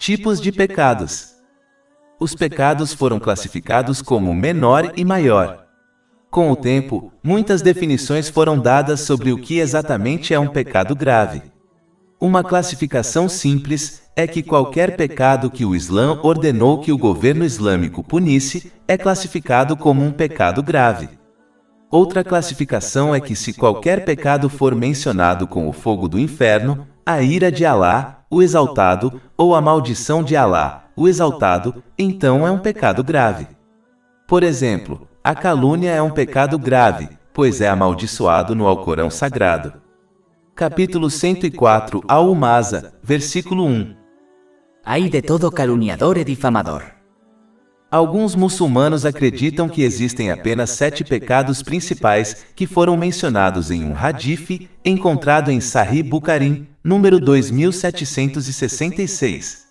Tipos de pecados. Os pecados foram classificados como menor e maior. Com o tempo, muitas definições foram dadas sobre o que exatamente é um pecado grave. Uma classificação simples é que qualquer pecado que o Islã ordenou que o governo islâmico punisse é classificado como um pecado grave. Outra classificação é que se qualquer pecado for mencionado com o fogo do inferno, a ira de Alá, o Exaltado, ou a maldição de Alá, o Exaltado, então é um pecado grave. Por exemplo, a calúnia é um pecado grave, pois é amaldiçoado no Alcorão Sagrado. Capítulo 104, Al-Humaza, versículo 1. Hay de todo caluniador e difamador. Alguns muçulmanos acreditam que existem apenas 7 pecados principais que foram mencionados em um hadith encontrado em Sahih Bukhari, número 2766.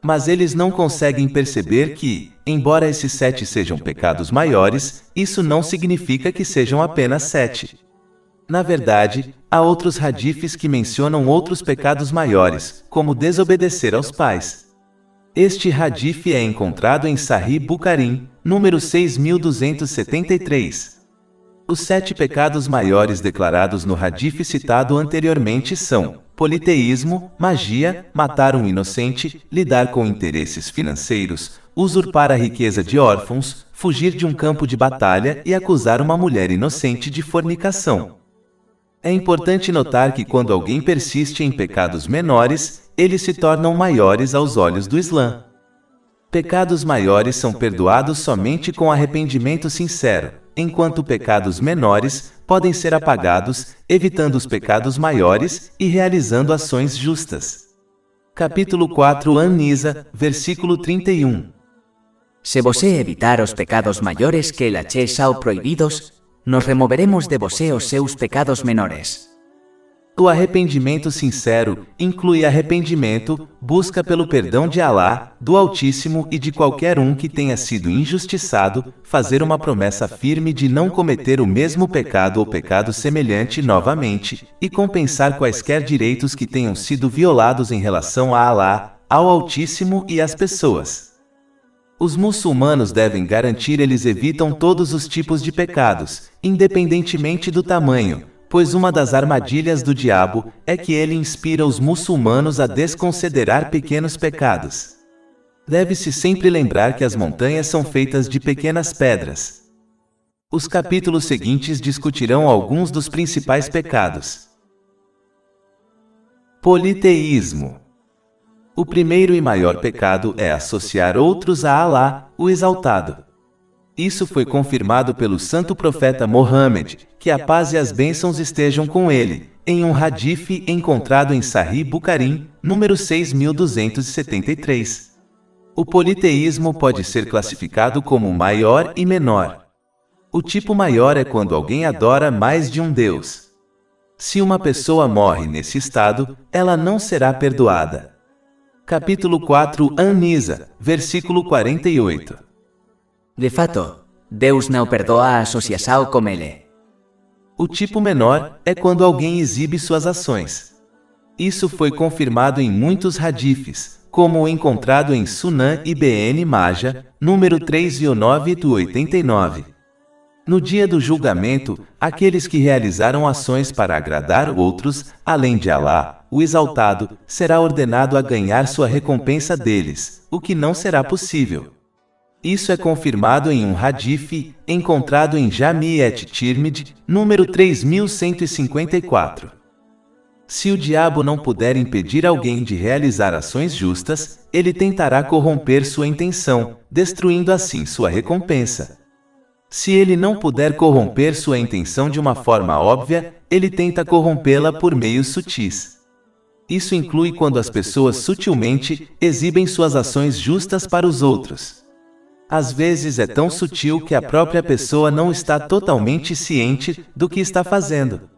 Mas eles não conseguem perceber que, embora esses 7 sejam pecados maiores, isso não significa que sejam apenas 7. Na verdade, há outros hadiths que mencionam outros pecados maiores, como desobedecer aos pais. Este hadith é encontrado em Sahih Bukhari, número 6273. Os 7 pecados maiores declarados no hadith citado anteriormente são politeísmo, magia, matar um inocente, lidar com interesses financeiros, usurpar a riqueza de órfãos, fugir de um campo de batalha e acusar uma mulher inocente de fornicação. É importante notar que quando alguém persiste em pecados menores, eles se tornam maiores aos olhos do Islã. Pecados maiores são perdoados somente com arrependimento sincero, enquanto pecados menores podem ser apagados, evitando os pecados maiores e realizando ações justas. Capítulo 4 An-Nisa, versículo 31. Se você evitar os pecados maiores que el achexao proibidos, nos removeremos de você os seus pecados menores. O arrependimento sincero inclui arrependimento, busca pelo perdão de Alá, do Altíssimo e de qualquer um que tenha sido injustiçado, fazer uma promessa firme de não cometer o mesmo pecado ou pecado semelhante novamente, e compensar quaisquer direitos que tenham sido violados em relação a Alá, ao Altíssimo e às pessoas. Os muçulmanos devem garantir eles evitam todos os tipos de pecados, independentemente do tamanho, pois uma das armadilhas do diabo é que ele inspira os muçulmanos a desconsiderar pequenos pecados. Deve-se sempre lembrar que as montanhas são feitas de pequenas pedras. Os capítulos seguintes discutirão alguns dos principais pecados. Politeísmo. O primeiro e maior pecado é associar outros a Alá, o Exaltado. Isso foi confirmado pelo santo profeta Mohammed, que a paz e as bênçãos estejam com ele, em um hadith encontrado em Sahih Bukhari, número 6273. O politeísmo pode ser classificado como maior e menor. O tipo maior é quando alguém adora mais de um Deus. Se uma pessoa morre nesse estado, ela não será perdoada. Capítulo 4 An-Nisa, versículo 48. De fato, Deus não perdoa a associação com ele. O tipo menor é quando alguém exibe suas ações. Isso foi confirmado em muitos hadiths, como o encontrado em Sunan Ibn Majah, número 3.989. No dia do julgamento, aqueles que realizaram ações para agradar outros, além de Alá, o Exaltado, será ordenado a ganhar sua recompensa deles, o que não será possível. Isso é confirmado em um hadith encontrado em Jami' at-Tirmidhi, número 3154. Se o diabo não puder impedir alguém de realizar ações justas, ele tentará corromper sua intenção, destruindo assim sua recompensa. Se ele não puder corromper sua intenção de uma forma óbvia, ele tenta corrompê-la por meios sutis. Isso inclui quando as pessoas sutilmente exibem suas ações justas para os outros. Às vezes é tão sutil que a própria pessoa não está totalmente ciente do que está fazendo.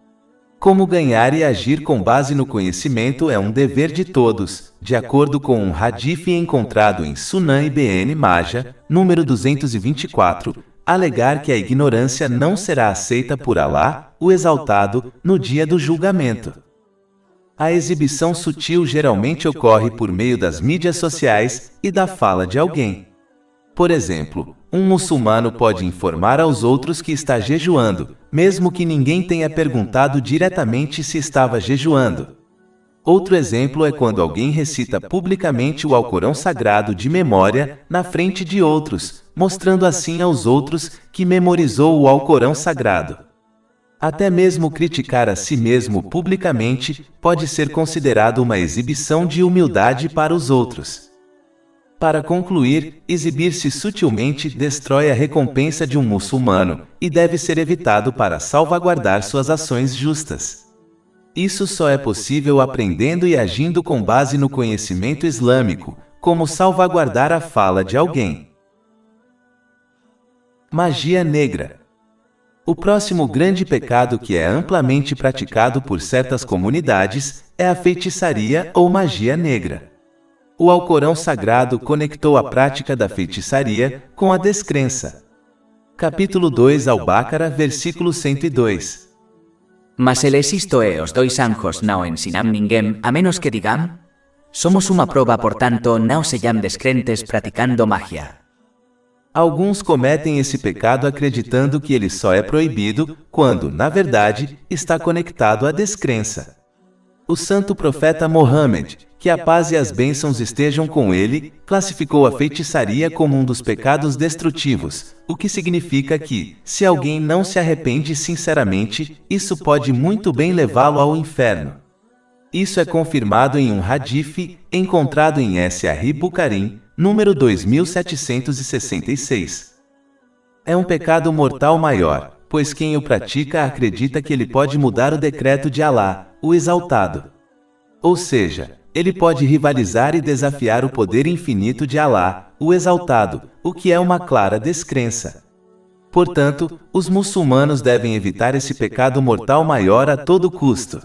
Como ganhar e agir com base no conhecimento é um dever de todos, de acordo com um hadith encontrado em Sunan Ibn Majah, número 224, alegar que a ignorância não será aceita por Alá, o Exaltado, no dia do julgamento. A exibição sutil geralmente ocorre por meio das mídias sociais e da fala de alguém. Por exemplo, um muçulmano pode informar aos outros que está jejuando, mesmo que ninguém tenha perguntado diretamente se estava jejuando. Outro exemplo é quando alguém recita publicamente o Alcorão Sagrado de memória na frente de outros, mostrando assim aos outros que memorizou o Alcorão Sagrado. Até mesmo criticar a si mesmo publicamente pode ser considerado uma exibição de humildade para os outros. Para concluir, exibir-se sutilmente destrói a recompensa de um muçulmano e deve ser evitado para salvaguardar suas ações justas. Isso só é possível aprendendo e agindo com base no conhecimento islâmico, como salvaguardar a fala de alguém. Magia negra. O próximo grande pecado que é amplamente praticado por certas comunidades é a feitiçaria ou magia negra. O Alcorão Sagrado conectou a prática da feitiçaria com a descrença. Capítulo 2 Al-Baqarah, versículo 102. Mas el existo e os dois anjos não ensinam ninguém, a menos que digam: somos uma prova, portanto, não sejam descrentes praticando magia. Alguns cometem esse pecado acreditando que ele só é proibido, quando, na verdade, está conectado à descrença. O santo profeta Mohammed, que a paz e as bênçãos estejam com ele, classificou a feitiçaria como um dos pecados destrutivos, o que significa que, se alguém não se arrepende sinceramente, isso pode muito bem levá-lo ao inferno. Isso é confirmado em um hadith encontrado em Sahih Bukhari, número 2766. É um pecado mortal maior, pois quem o pratica acredita que ele pode mudar o decreto de Alá, o Exaltado. Ou seja, ele pode rivalizar e desafiar o poder infinito de Alá, o Exaltado, o que é uma clara descrença. Portanto, os muçulmanos devem evitar esse pecado mortal maior a todo custo.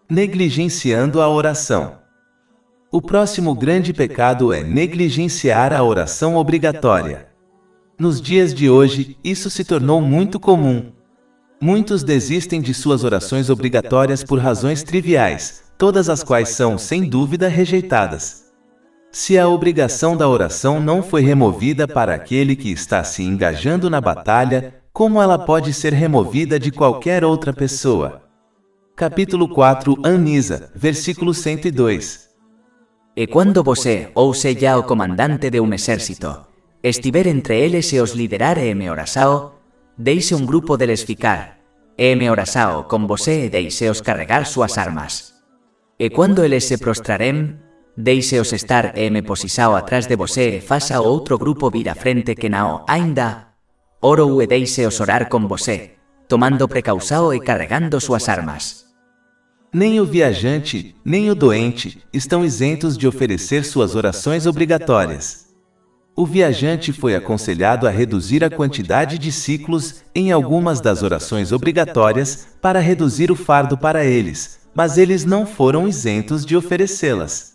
Negligenciando a oração. O próximo grande pecado é negligenciar a oração obrigatória. Nos dias de hoje, isso se tornou muito comum. Muitos desistem de suas orações obrigatórias por razões triviais, todas as quais são, sem dúvida, rejeitadas. Se a obrigação da oração não foi removida para aquele que está se engajando na batalha, como ela pode ser removida de qualquer outra pessoa? Capítulo 4 An-Nisa, versículo 102. E quando você, ou seja o comandante de um exército, estiver entre eles e os liderar e me orasao, deixe um grupo deles ficar, e me orasao com você e deixe-os carregar suas armas. E quando eles se prostrarem, deixe-os estar e me posisao atrás de você e faça outro grupo vir à frente que não ainda orou e deixe-os orar com você, tomando precaução e carregando suas armas. Nem o viajante, nem o doente estão isentos de oferecer suas orações obrigatórias. O viajante foi aconselhado a reduzir a quantidade de ciclos em algumas das orações obrigatórias para reduzir o fardo para eles, mas eles não foram isentos de oferecê-las.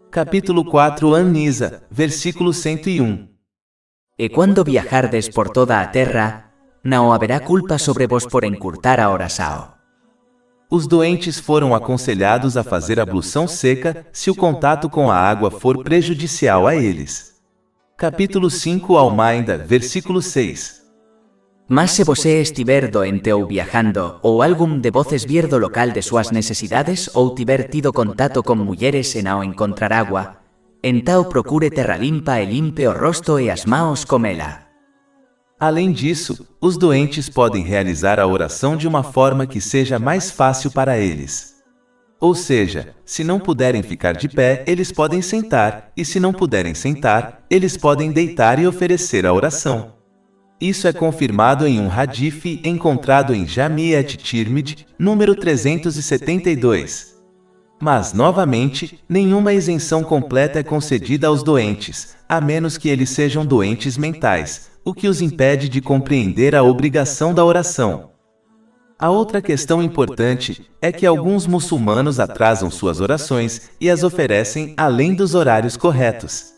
Capítulo 4 An-Nisa, versículo 101. E quando viajardes por toda a terra, não haverá culpa sobre vos por encurtar a oração. Os doentes foram aconselhados a fazer ablução seca se o contato com a água for prejudicial a eles. Capítulo 5 Al-Maida, versículo 6. Mas se você estiver doente ou viajando, ou algum de voces vier do local de suas necessidades ou tiver tido contato com mulheres e não encontrar água, então procure terra limpa e limpe o rosto e as mãos com ela. Além disso, os doentes podem realizar a oração de uma forma que seja mais fácil para eles. Ou seja, se não puderem ficar de pé, eles podem sentar, e se não puderem sentar, eles podem deitar e oferecer a oração. Isso é confirmado em um hadith encontrado em Jami' at-Tirmidhi, número 372. Mas, novamente, nenhuma isenção completa é concedida aos doentes, a menos que eles sejam doentes mentais, o que os impede de compreender a obrigação da oração. A outra questão importante é que alguns muçulmanos atrasam suas orações e as oferecem além dos horários corretos.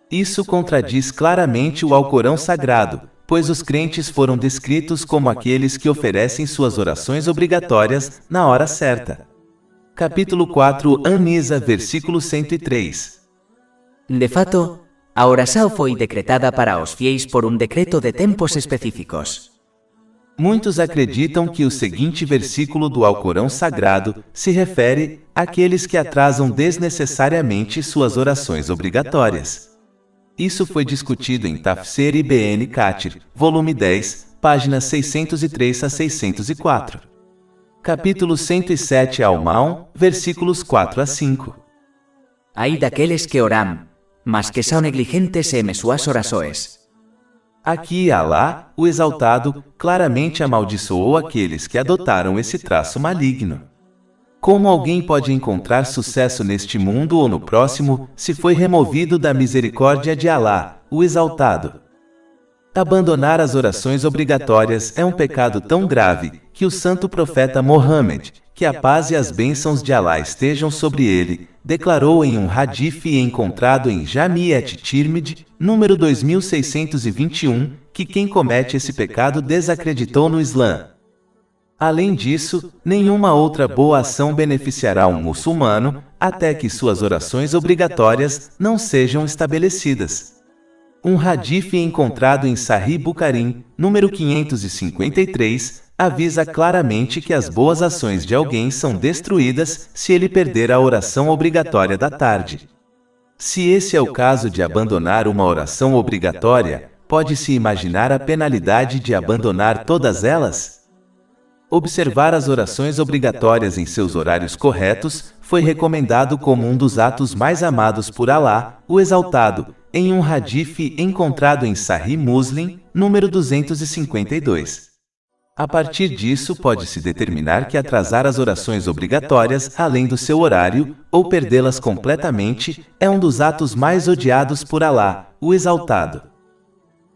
Isso contradiz claramente o Alcorão Sagrado, pois os crentes foram descritos como aqueles que oferecem suas orações obrigatórias na hora certa. Capítulo 4, Anisa, versículo 103. De fato, a oração foi decretada para os fiéis por um decreto de tempos específicos. Muitos acreditam que o seguinte versículo do Alcorão Sagrado se refere àqueles que atrasam desnecessariamente suas orações obrigatórias. Isso foi discutido em Tafsir Ibn Kathir, volume 10, páginas 603 a 604. Capítulo 107 Al-Maun, versículos 4 a 5. Ai daqueles que oram, mas que são negligentes em suas orações. Aqui Alá, o Exaltado, claramente amaldiçoou aqueles que adotaram esse traço maligno. Como alguém pode encontrar sucesso neste mundo ou no próximo, se foi removido da misericórdia de Alá, o Exaltado? Abandonar as orações obrigatórias é um pecado tão grave que o santo profeta Mohammed, que a paz e as bênçãos de Alá estejam sobre ele, declarou em um hadith encontrado em Jami' at-Tirmidhi, número 2621, que quem comete esse pecado desacreditou no Islã. Além disso, nenhuma outra boa ação beneficiará um muçulmano, até que suas orações obrigatórias não sejam estabelecidas. Um hadith encontrado em Sahih Bukhari, número 553, avisa claramente que as boas ações de alguém são destruídas se ele perder a oração obrigatória da tarde. Se esse é o caso de abandonar uma oração obrigatória, pode-se imaginar a penalidade de abandonar todas elas? Observar as orações obrigatórias em seus horários corretos foi recomendado como um dos atos mais amados por Alá, o Exaltado, em um hadith encontrado em Sahih Muslim, número 252. A partir disso, pode-se determinar que atrasar as orações obrigatórias além do seu horário, ou perdê-las completamente, é um dos atos mais odiados por Alá, o Exaltado.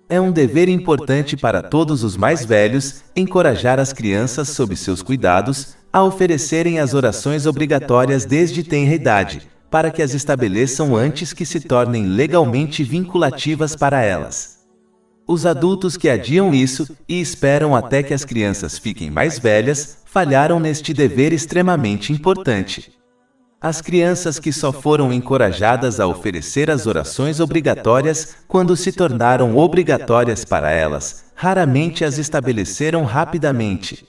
É um dever importante para todos os mais velhos encorajar as crianças sob seus cuidados a oferecerem as orações obrigatórias desde tenra idade, para que as estabeleçam antes que se tornem legalmente vinculativas para elas. Os adultos que adiam isso e esperam até que as crianças fiquem mais velhas, falharam neste dever extremamente importante. As crianças que só foram encorajadas a oferecer as orações obrigatórias quando se tornaram obrigatórias para elas, raramente as estabeleceram rapidamente.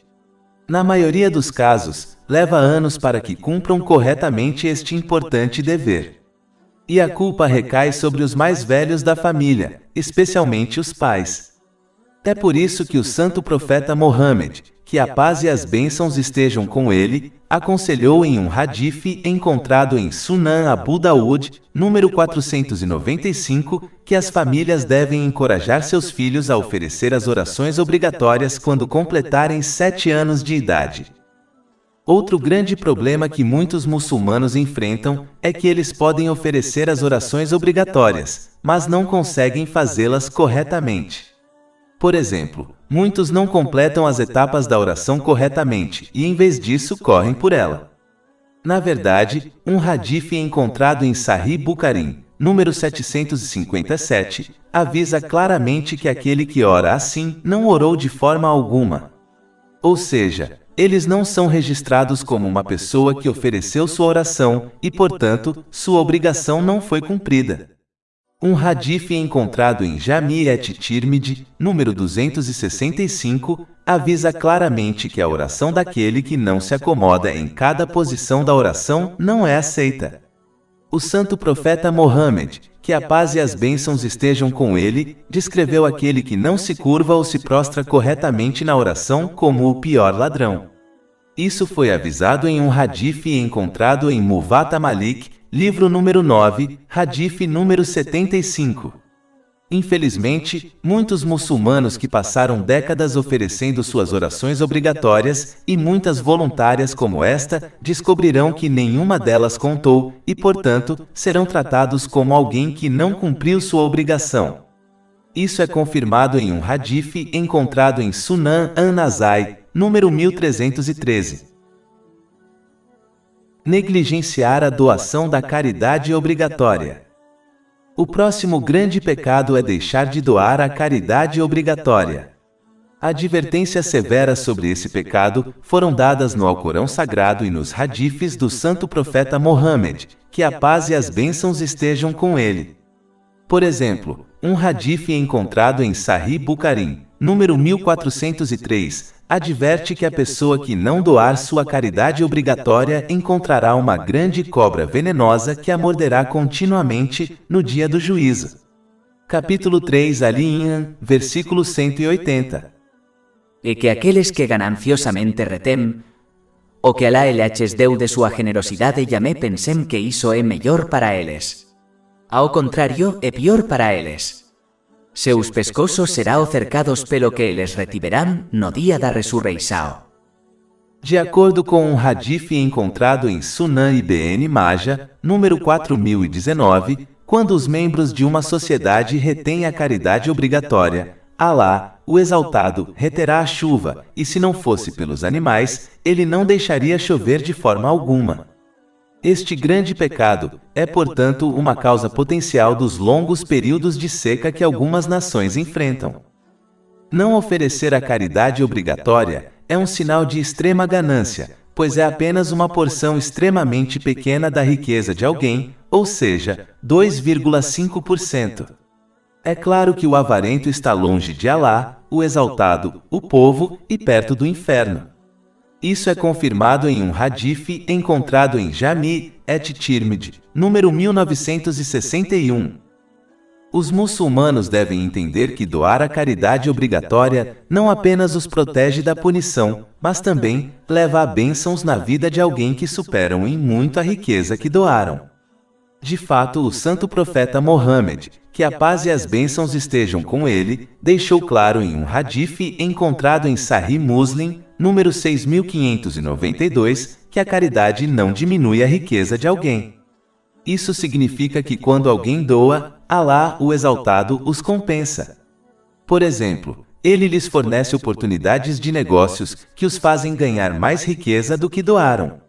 Na maioria dos casos, leva anos para que cumpram corretamente este importante dever. E a culpa recai sobre os mais velhos da família, especialmente os pais. É por isso que o santo profeta Mohammed, que a paz e as bênçãos estejam com ele, aconselhou em um hadith encontrado em Sunan Abu Daud, número 495, que as famílias devem encorajar seus filhos a oferecer as orações obrigatórias quando completarem 7 anos de idade. Outro grande problema que muitos muçulmanos enfrentam é que eles podem oferecer as orações obrigatórias, mas não conseguem fazê-las corretamente. Por exemplo, muitos não completam as etapas da oração corretamente e, em vez disso, correm por ela. Na verdade, um hadith encontrado em Sahih Bukhari, número 757, avisa claramente que aquele que ora assim não orou de forma alguma. Ou seja, eles não são registrados como uma pessoa que ofereceu sua oração e, portanto, sua obrigação não foi cumprida. Um hadith encontrado em Jami' at-Tirmidhi, número 265, avisa claramente que a oração daquele que não se acomoda em cada posição da oração não é aceita. O santo profeta Mohammed, que a paz e as bênçãos estejam com ele, descreveu aquele que não se curva ou se prostra corretamente na oração como o pior ladrão. Isso foi avisado em um hadith encontrado em Muwatta Malik, livro número 9, hadith número 75. Infelizmente, muitos muçulmanos que passaram décadas oferecendo suas orações obrigatórias e muitas voluntárias como esta, descobrirão que nenhuma delas contou e, portanto, serão tratados como alguém que não cumpriu sua obrigação. Isso é confirmado em um hadith encontrado em Sunan an-Nasai, número 1313. Negligenciar a doação da caridade obrigatória. O próximo grande pecado é deixar de doar a caridade obrigatória. Advertências severas sobre esse pecado foram dadas no Alcorão Sagrado e nos hadiths do santo profeta Mohammed, que a paz e as bênçãos estejam com ele. Por exemplo, um hadith encontrado em Sahih Bukhari, número 1403, adverte que a pessoa que não doar sua caridade obrigatória encontrará uma grande cobra venenosa que a morderá continuamente no dia do juízo. Capítulo 3 Ali-Imran, versículo 180. E que aqueles que gananciosamente retem, o que Alá lhes deu de sua generosidade llamé pensem que isso é melhor para eles. Ao contrário, é pior para eles. Seus pescoços serão cercados pelo que eles retiverão no dia da ressurreição. De acordo com um hadith encontrado em Sunan Ibn Majah, número 4019, quando os membros de uma sociedade retêm a caridade obrigatória, Alá, o Exaltado, reterá a chuva, e se não fosse pelos animais, ele não deixaria chover de forma alguma. Este grande pecado é, portanto, uma causa potencial dos longos períodos de seca que algumas nações enfrentam. Não oferecer a caridade obrigatória é um sinal de extrema ganância, pois é apenas uma porção extremamente pequena da riqueza de alguém, ou seja, 2,5%. É claro que o avarento está longe de Alá, o Exaltado, o povo, e perto do inferno. Isso é confirmado em um hadith encontrado em Jami' et-Tirmidhi, número 1961. Os muçulmanos devem entender que doar a caridade obrigatória não apenas os protege da punição, mas também leva a bênçãos na vida de alguém que superam em muito a riqueza que doaram. De fato, o santo profeta Mohammed, que a paz e as bênçãos estejam com ele, deixou claro em um hadith encontrado em Sahih Muslim, número 6592, que a caridade não diminui a riqueza de alguém. Isso significa que quando alguém doa, Alá, o Exaltado, os compensa. Por exemplo, ele lhes fornece oportunidades de negócios que os fazem ganhar mais riqueza do que doaram.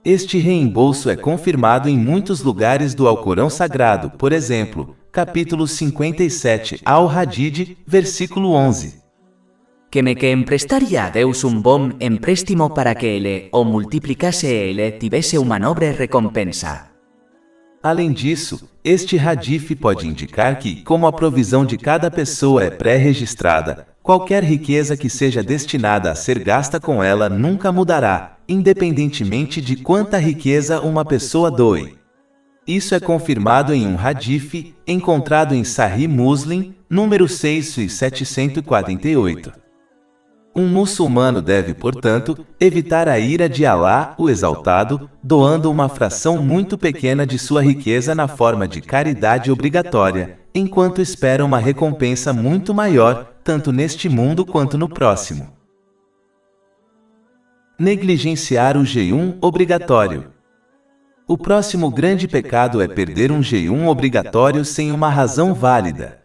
Este reembolso é confirmado em muitos lugares do Alcorão Sagrado, por exemplo, capítulo 57, Al-Hadid, versículo 11. Que emprestaria a Deus bom empréstimo para que ele o multiplicase e ele tivesse uma nobre recompensa. Além disso, este hadith pode indicar que, como a provisão de cada pessoa é pré-registrada, qualquer riqueza que seja destinada a ser gasta com ela nunca mudará, independentemente de quanta riqueza uma pessoa doe. Isso é confirmado em um hadith encontrado em Sahih Muslim, número 6748. Um muçulmano deve, portanto, evitar a ira de Alá, o Exaltado, doando uma fração muito pequena de sua riqueza na forma de caridade obrigatória, enquanto espera uma recompensa muito maior, tanto neste mundo quanto no próximo. Negligenciar o jejum obrigatório. O próximo grande pecado é perder um jejum obrigatório sem uma razão válida.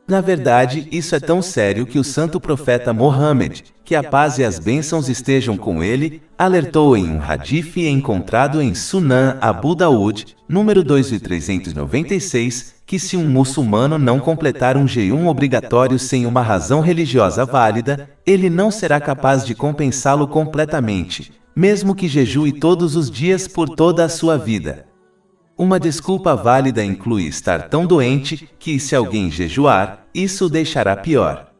Na verdade, isso é tão sério que o santo profeta Mohammed, que a paz e as bênçãos estejam com ele, alertou em um hadith encontrado em Sunan Abu Daud, número 2396, que se um muçulmano não completar um jejum obrigatório sem uma razão religiosa válida, ele não será capaz de compensá-lo completamente, mesmo que jejue todos os dias por toda a sua vida. Uma desculpa válida inclui estar tão doente que, se alguém jejuar, isso o deixará pior.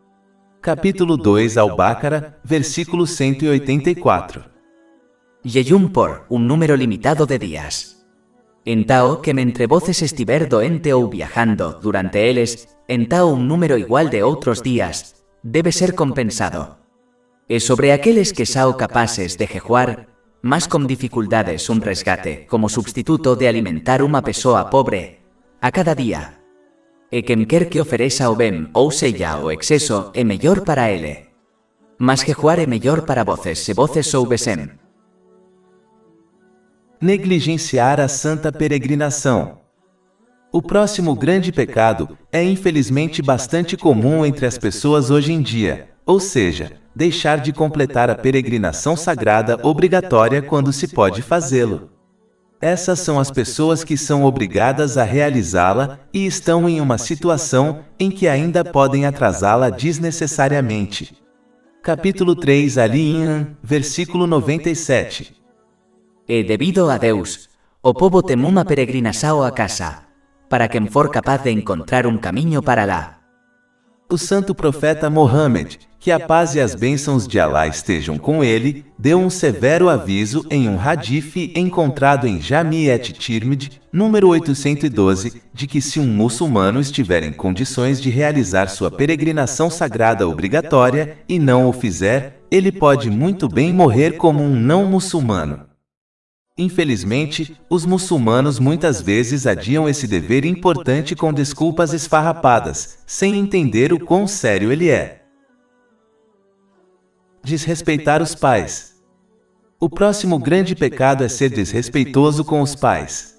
Capítulo 2 Al-Baqarah, versículo 184. Jejum por um número limitado de dias. Então, que mentre voces estiver doente ou viajando durante eles, então um número igual de outros dias debe ser compensado. E sobre aqueles que são capazes de jejuar, mas con dificultades un resgate como substituto de alimentar uma pessoa pobre a cada día. E quem quer que ofereça o bem ou seja o exceso é mellor para ele. Mas jejuar é mellor para voces se voces soubesem. Negligenciar a santa peregrinação. O próximo grande pecado é infelizmente bastante comum entre as pessoas hoje em dia, ou seja, deixar de completar a peregrinação sagrada obrigatória quando se pode fazê-lo. Essas são as pessoas que são obrigadas a realizá-la e estão em uma situação em que ainda podem atrasá-la desnecessariamente. Capítulo 3 Ali, versículo 97. E debido a Deus, o povo tem uma peregrinação a casa, para quem for capaz de encontrar um caminho para lá. O santo profeta Mohammed, que a paz e as bênçãos de Alá estejam com ele, deu um severo aviso em um hadith encontrado em Jami et-Tirmidhi, número 812, de que se um muçulmano estiver em condições de realizar sua peregrinação sagrada obrigatória e não o fizer, ele pode muito bem morrer como um não muçulmano. Infelizmente, os muçulmanos muitas vezes adiam esse dever importante com desculpas esfarrapadas, sem entender o quão sério ele é. Desrespeitar os pais. O próximo grande pecado é ser desrespeitoso com os pais.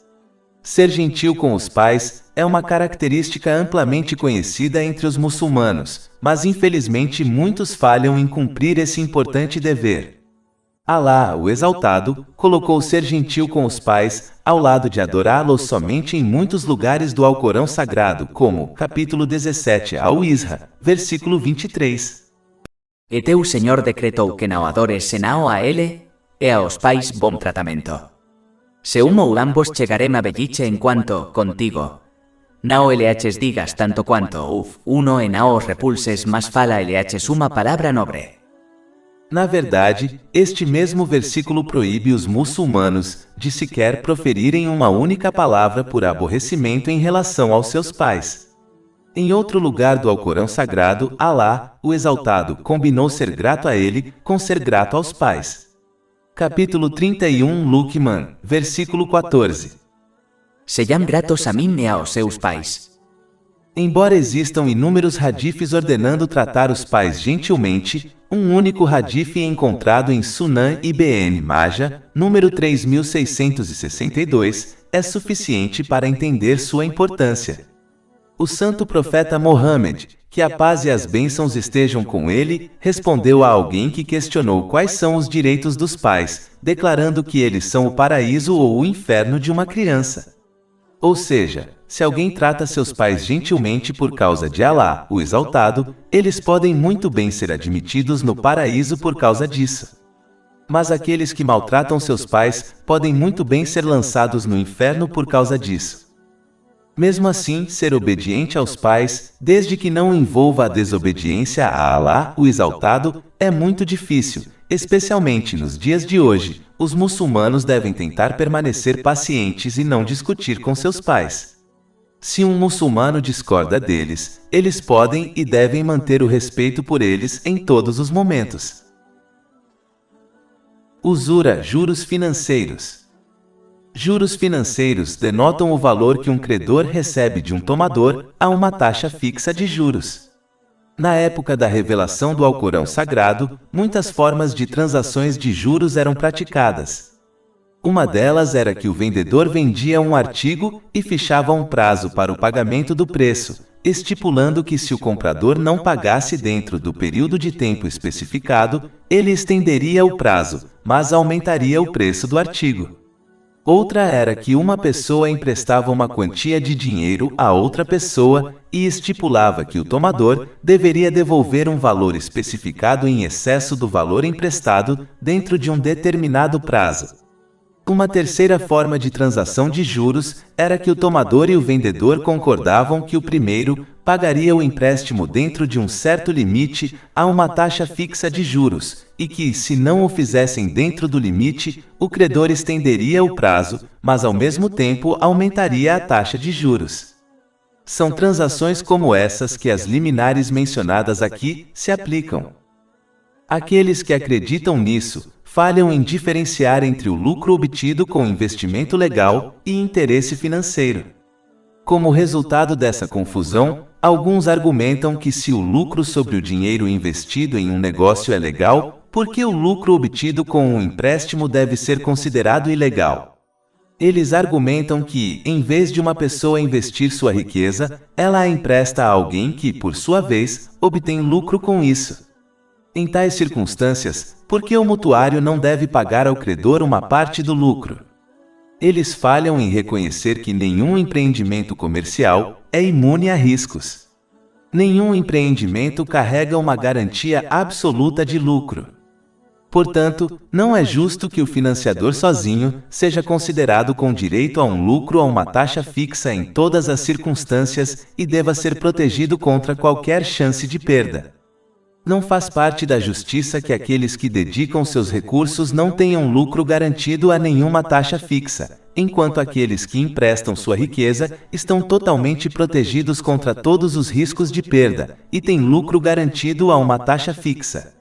Ser gentil com os pais é uma característica amplamente conhecida entre os muçulmanos, mas infelizmente muitos falham em cumprir esse importante dever. Alá, o Exaltado, colocou ser gentil com os pais, ao lado de adorá-los somente em muitos lugares do Alcorão Sagrado, como, capítulo 17 Al-Isra, versículo 23. E teu Senhor decretou que não adores senão a Ele e aos pais bom tratamento. Se um ou ambos chegarem a velhice enquanto, contigo, não eleaches digas tanto quanto, uno e não os repulses, mas fala eleaches uma palavra nobre. Na verdade, este mesmo versículo proíbe os muçulmanos de sequer proferirem uma única palavra por aborrecimento em relação aos seus pais. Em outro lugar do Alcorão Sagrado, Alá, o Exaltado, combinou ser grato a ele com ser grato aos pais. Capítulo 31 Luqman, versículo 14. Sejam gratos a mim e aos seus pais. Embora existam inúmeros hadiths ordenando tratar os pais gentilmente, um único hadith encontrado em Sunan Ibn Majah, número 3662, é suficiente para entender sua importância. O santo profeta Mohammed, que a paz e as bênçãos estejam com ele, respondeu a alguém que questionou quais são os direitos dos pais, declarando que eles são o paraíso ou o inferno de uma criança. Ou seja, se alguém trata seus pais gentilmente por causa de Alá, o Exaltado, eles podem muito bem ser admitidos no paraíso por causa disso. Mas aqueles que maltratam seus pais podem muito bem ser lançados no inferno por causa disso. Mesmo assim, ser obediente aos pais, desde que não envolva a desobediência a Alá, o Exaltado, é muito difícil, especialmente nos dias de hoje. Os muçulmanos devem tentar permanecer pacientes e não discutir com seus pais. Se um muçulmano discorda deles, eles podem e devem manter o respeito por eles em todos os momentos. Usura, juros financeiros. Juros financeiros denotam o valor que um credor recebe de um tomador a uma taxa fixa de juros. Na época da revelação do Alcorão Sagrado, muitas formas de transações de juros eram praticadas. Uma delas era que o vendedor vendia um artigo e fixava um prazo para o pagamento do preço, estipulando que se o comprador não pagasse dentro do período de tempo especificado, ele estenderia o prazo, mas aumentaria o preço do artigo. Outra era que uma pessoa emprestava uma quantia de dinheiro a outra pessoa e estipulava que o tomador deveria devolver um valor especificado em excesso do valor emprestado dentro de um determinado prazo. Uma terceira forma de transação de juros era que o tomador e o vendedor concordavam que o primeiro pagaria o empréstimo dentro de um certo limite a uma taxa fixa de juros, e que, se não o fizessem dentro do limite, o credor estenderia o prazo, mas ao mesmo tempo aumentaria a taxa de juros. São transações como essas que as liminares mencionadas aqui se aplicam. Aqueles que acreditam nisso falham em diferenciar entre o lucro obtido com investimento legal e interesse financeiro. Como resultado dessa confusão, alguns argumentam que se o lucro sobre o dinheiro investido em um negócio é legal, por que o lucro obtido com um empréstimo deve ser considerado ilegal? Eles argumentam que, em vez de uma pessoa investir sua riqueza, ela a empresta a alguém que, por sua vez, obtém lucro com isso. Em tais circunstâncias, por que o mutuário não deve pagar ao credor uma parte do lucro? Eles falham em reconhecer que nenhum empreendimento comercial é imune a riscos. Nenhum empreendimento carrega uma garantia absoluta de lucro. Portanto, não é justo que o financiador sozinho seja considerado com direito a um lucro ou a uma taxa fixa em todas as circunstâncias e deva ser protegido contra qualquer chance de perda. Não faz parte da justiça que aqueles que dedicam seus recursos não tenham lucro garantido a nenhuma taxa fixa, enquanto aqueles que emprestam sua riqueza estão totalmente protegidos contra todos os riscos de perda e têm lucro garantido a uma taxa fixa.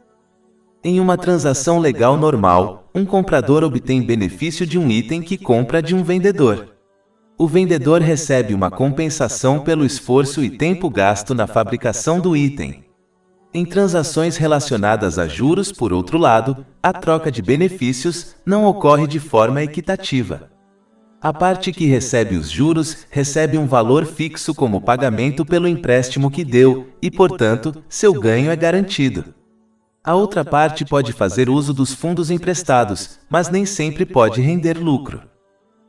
Em uma transação legal normal, um comprador obtém benefício de um item que compra de um vendedor. O vendedor recebe uma compensação pelo esforço e tempo gasto na fabricação do item. Em transações relacionadas a juros, por outro lado, a troca de benefícios não ocorre de forma equitativa. A parte que recebe os juros recebe um valor fixo como pagamento pelo empréstimo que deu e, portanto, seu ganho é garantido. A outra parte pode fazer uso dos fundos emprestados, mas nem sempre pode render lucro.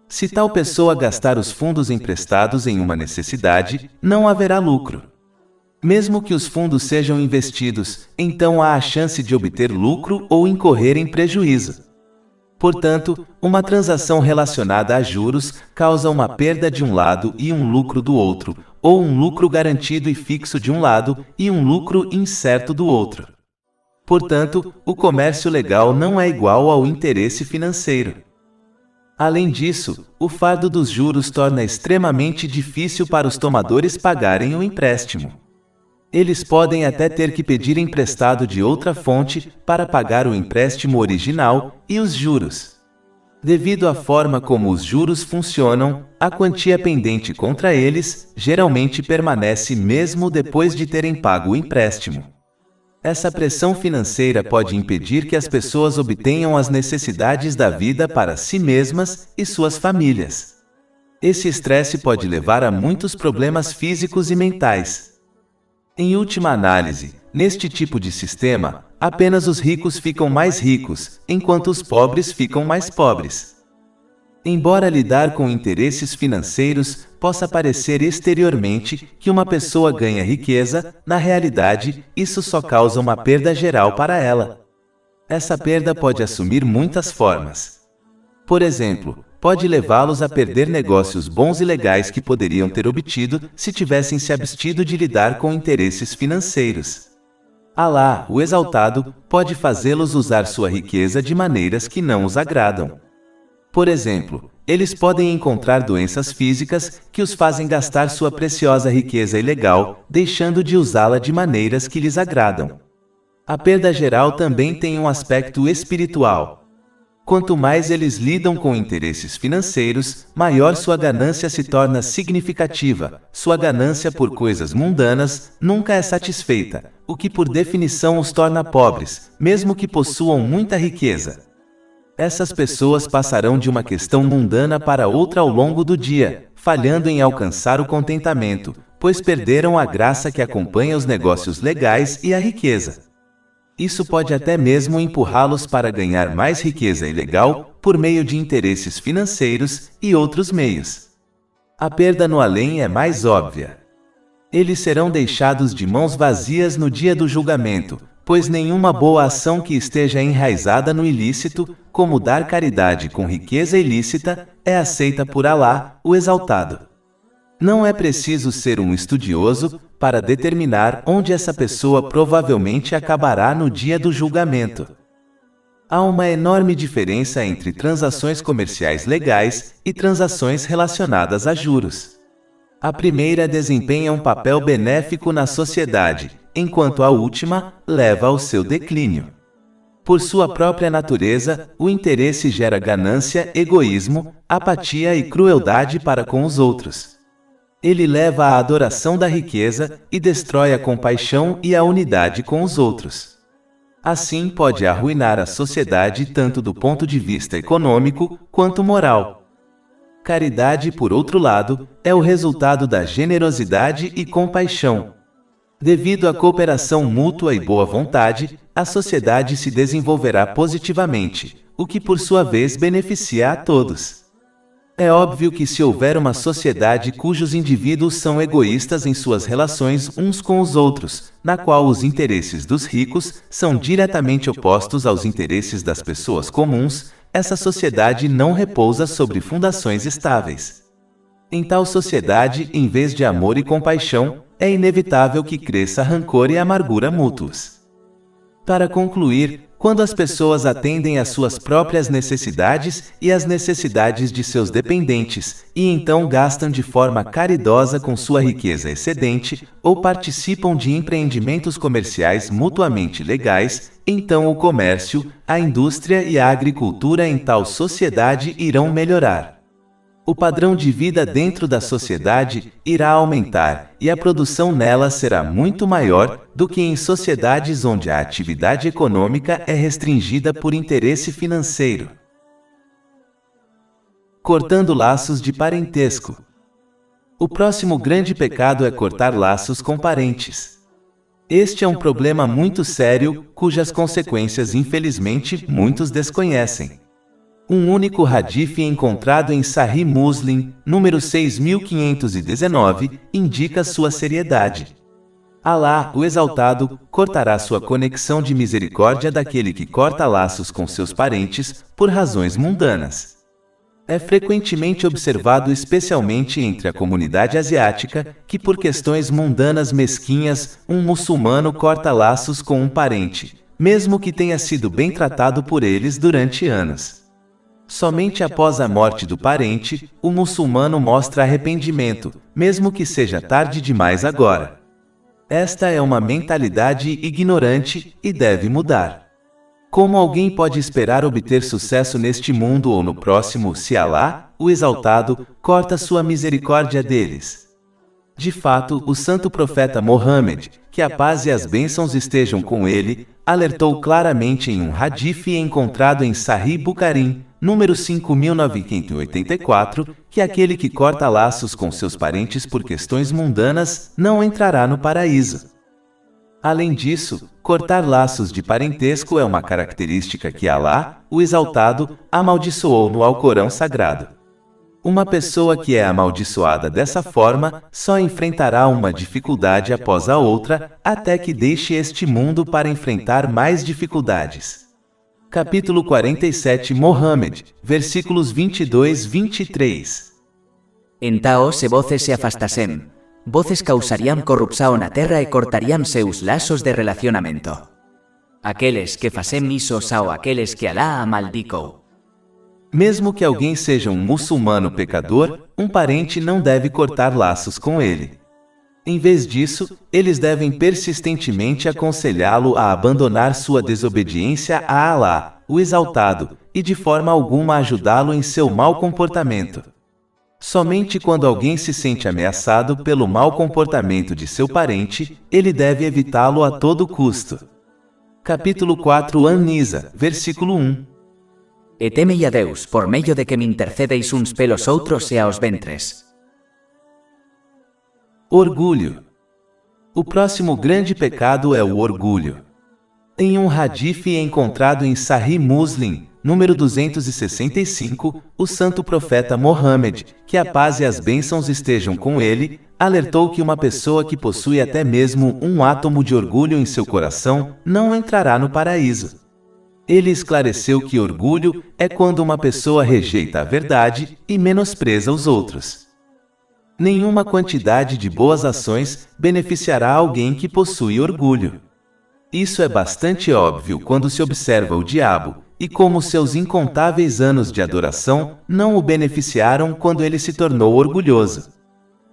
Se tal pessoa gastar os fundos emprestados em uma necessidade, não haverá lucro. Mesmo que os fundos sejam investidos, então há a chance de obter lucro ou incorrer em prejuízo. Portanto, uma transação relacionada a juros causa uma perda de um lado e um lucro do outro, ou um lucro garantido e fixo de um lado e um lucro incerto do outro. Portanto, o comércio legal não é igual ao interesse financeiro. Além disso, o fardo dos juros torna extremamente difícil para os tomadores pagarem o empréstimo. Eles podem até ter que pedir emprestado de outra fonte para pagar o empréstimo original e os juros. Devido à forma como os juros funcionam, a quantia pendente contra eles geralmente permanece mesmo depois de terem pago o empréstimo. Essa pressão financeira pode impedir que as pessoas obtenham as necessidades da vida para si mesmas e suas famílias. Esse estresse pode levar a muitos problemas físicos e mentais. Em última análise, neste tipo de sistema, apenas os ricos ficam mais ricos, enquanto os pobres ficam mais pobres. Embora lidar com interesses financeiros possa parecer exteriormente que uma pessoa ganha riqueza, na realidade, isso só causa uma perda geral para ela. Essa perda pode assumir muitas formas. Por exemplo, pode levá-los a perder negócios bons e legais que poderiam ter obtido se tivessem se abstido de lidar com interesses financeiros. Alá, o exaltado, pode fazê-los usar sua riqueza de maneiras que não os agradam. Por exemplo, eles podem encontrar doenças físicas que os fazem gastar sua preciosa riqueza ilegal, deixando de usá-la de maneiras que lhes agradam. A perda geral também tem um aspecto espiritual. Quanto mais eles lidam com interesses financeiros, maior sua ganância se torna significativa. Sua ganância por coisas mundanas nunca é satisfeita, o que por definição os torna pobres, mesmo que possuam muita riqueza. Essas pessoas passarão de uma questão mundana para outra ao longo do dia, falhando em alcançar o contentamento, pois perderam a graça que acompanha os negócios legais e a riqueza. Isso pode até mesmo empurrá-los para ganhar mais riqueza ilegal por meio de interesses financeiros e outros meios. A perda no além é mais óbvia. Eles serão deixados de mãos vazias no dia do julgamento, pois nenhuma boa ação que esteja enraizada no ilícito, como dar caridade com riqueza ilícita, é aceita por Alá, o Exaltado. Não é preciso ser um estudioso para determinar onde essa pessoa provavelmente acabará no dia do julgamento. Há uma enorme diferença entre transações comerciais legais e transações relacionadas a juros. A primeira desempenha um papel benéfico na sociedade, enquanto a última leva ao seu declínio. Por sua própria natureza, o interesse gera ganância, egoísmo, apatia e crueldade para com os outros. Ele leva à adoração da riqueza e destrói a compaixão e a unidade com os outros. Assim pode arruinar a sociedade tanto do ponto de vista econômico quanto moral. Caridade, por outro lado, é o resultado da generosidade e compaixão. Devido à cooperação mútua e boa vontade, a sociedade se desenvolverá positivamente, o que por sua vez beneficia a todos. É óbvio que se houver uma sociedade cujos indivíduos são egoístas em suas relações uns com os outros, na qual os interesses dos ricos são diretamente opostos aos interesses das pessoas comuns, essa sociedade não repousa sobre fundações estáveis. Em tal sociedade, em vez de amor e compaixão, é inevitável que cresça rancor e amargura mútuos. Para concluir, quando as pessoas atendem às suas próprias necessidades e às necessidades de seus dependentes, e então gastam de forma caridosa com sua riqueza excedente, ou participam de empreendimentos comerciais mutuamente legais, então o comércio, a indústria e a agricultura em tal sociedade irão melhorar. O padrão de vida dentro da sociedade irá aumentar e a produção nela será muito maior do que em sociedades onde a atividade econômica é restringida por interesse financeiro. Cortando laços de parentesco. O próximo grande pecado é cortar laços com parentes. Este é um problema muito sério, cujas consequências infelizmente muitos desconhecem. Um único hadith encontrado em Sahih Muslim, número 6519, indica sua seriedade. Alá, o Exaltado, cortará sua conexão de misericórdia daquele que corta laços com seus parentes, por razões mundanas. É frequentemente observado especialmente entre a comunidade asiática, que por questões mundanas mesquinhas, um muçulmano corta laços com um parente, mesmo que tenha sido bem tratado por eles durante anos. Somente após a morte do parente, o muçulmano mostra arrependimento, mesmo que seja tarde demais agora. Esta é uma mentalidade ignorante e deve mudar. Como alguém pode esperar obter sucesso neste mundo ou no próximo se Alá, o Exaltado, corta sua misericórdia deles? De fato, o santo profeta Mohammed, que a paz e as bênçãos estejam com ele, alertou claramente em um hadith encontrado em Sahih Bukhari, número 5984, que aquele que corta laços com seus parentes por questões mundanas não entrará no paraíso. Além disso, cortar laços de parentesco é uma característica que Alá, o Exaltado, amaldiçoou no Alcorão Sagrado. Uma pessoa que é amaldiçoada dessa forma só enfrentará uma dificuldade após a outra, até que deixe este mundo para enfrentar mais dificuldades. Capítulo 47 Mohammed, versículos 22-23. Entao se voces se afastassem, voces causariam corrupção na terra e cortariam seus laços de relacionamento. Aqueles que facem isso são aqueles que Alá amaldicou. Mesmo que alguém seja um muçulmano pecador, um parente não deve cortar laços com ele. Em vez disso, eles devem persistentemente aconselhá-lo a abandonar sua desobediência a Alá, o Exaltado, e de forma alguma ajudá-lo em seu mau comportamento. Somente quando alguém se sente ameaçado pelo mau comportamento de seu parente, ele deve evitá-lo a todo custo. Capítulo 4 An-Nisa, versículo 1. E temei a Deus por meio de que me intercedeis uns pelos outros e aos ventres. Orgulho. O próximo grande pecado é o orgulho. Em um hadith encontrado em Sahih Muslim, número 265, o santo profeta Mohammed, que a paz e as bênçãos estejam com ele, alertou que uma pessoa que possui até mesmo um átomo de orgulho em seu coração não entrará no paraíso. Ele esclareceu que orgulho é quando uma pessoa rejeita a verdade e menospreza os outros. Nenhuma quantidade de boas ações beneficiará alguém que possui orgulho. Isso é bastante óbvio quando se observa o diabo, e como seus incontáveis anos de adoração não o beneficiaram quando ele se tornou orgulhoso.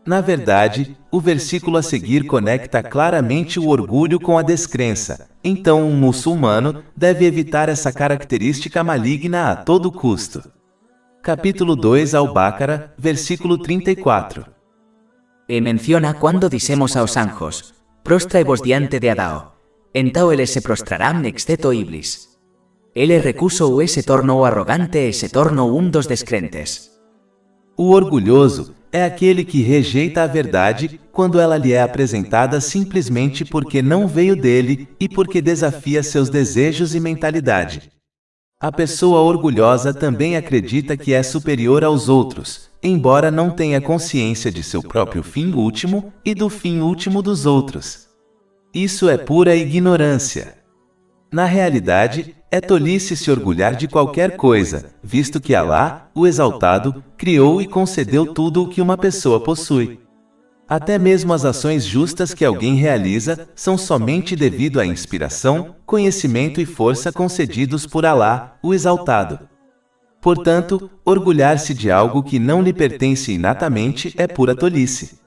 Na verdade, o versículo a seguir conecta claramente o orgulho com a descrença, então um muçulmano deve evitar essa característica maligna a todo custo. Capítulo 2 Al-Baqarah, versículo 34. E menciona quando dissemos aos anjos, prostrae-vos diante de Adao. Então eles se prostrarán exceto Iblis. Ele recusou e se tornou arrogante e se tornou um dos descrentes. O orgulhoso é aquele que rejeita a verdade quando ela lhe é apresentada simplesmente porque não veio dele e porque desafia seus desejos e mentalidade. A pessoa orgulhosa também acredita que é superior aos outros, embora não tenha consciência de seu próprio fim último e do fim último dos outros. Isso é pura ignorância. Na realidade, é tolice se orgulhar de qualquer coisa, visto que Alá, o Exaltado, criou e concedeu tudo o que uma pessoa possui. Até mesmo as ações justas que alguém realiza são somente devido à inspiração, conhecimento e força concedidos por Alá, o Exaltado. Portanto, orgulhar-se de algo que não lhe pertence inatamente é pura tolice.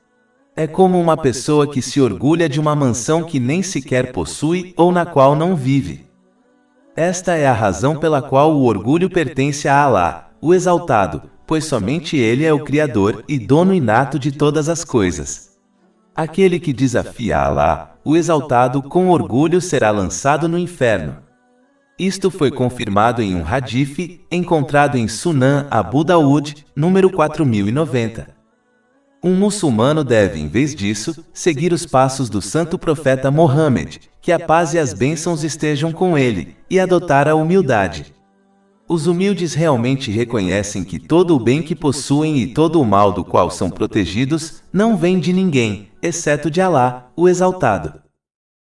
É como uma pessoa que se orgulha de uma mansão que nem sequer possui ou na qual não vive. Esta é a razão pela qual o orgulho pertence a Alá, o Exaltado, pois somente Ele é o Criador e dono inato de todas as coisas. Aquele que desafia Alá, o Exaltado, com orgulho será lançado no inferno. Isto foi confirmado em um hadith encontrado em Sunan Abu Daud, número 4090. Um muçulmano deve, em vez disso, seguir os passos do santo profeta Mohammed, que a paz e as bênçãos estejam com ele, e adotar a humildade. Os humildes realmente reconhecem que todo o bem que possuem e todo o mal do qual são protegidos não vem de ninguém, exceto de Alá, o Exaltado.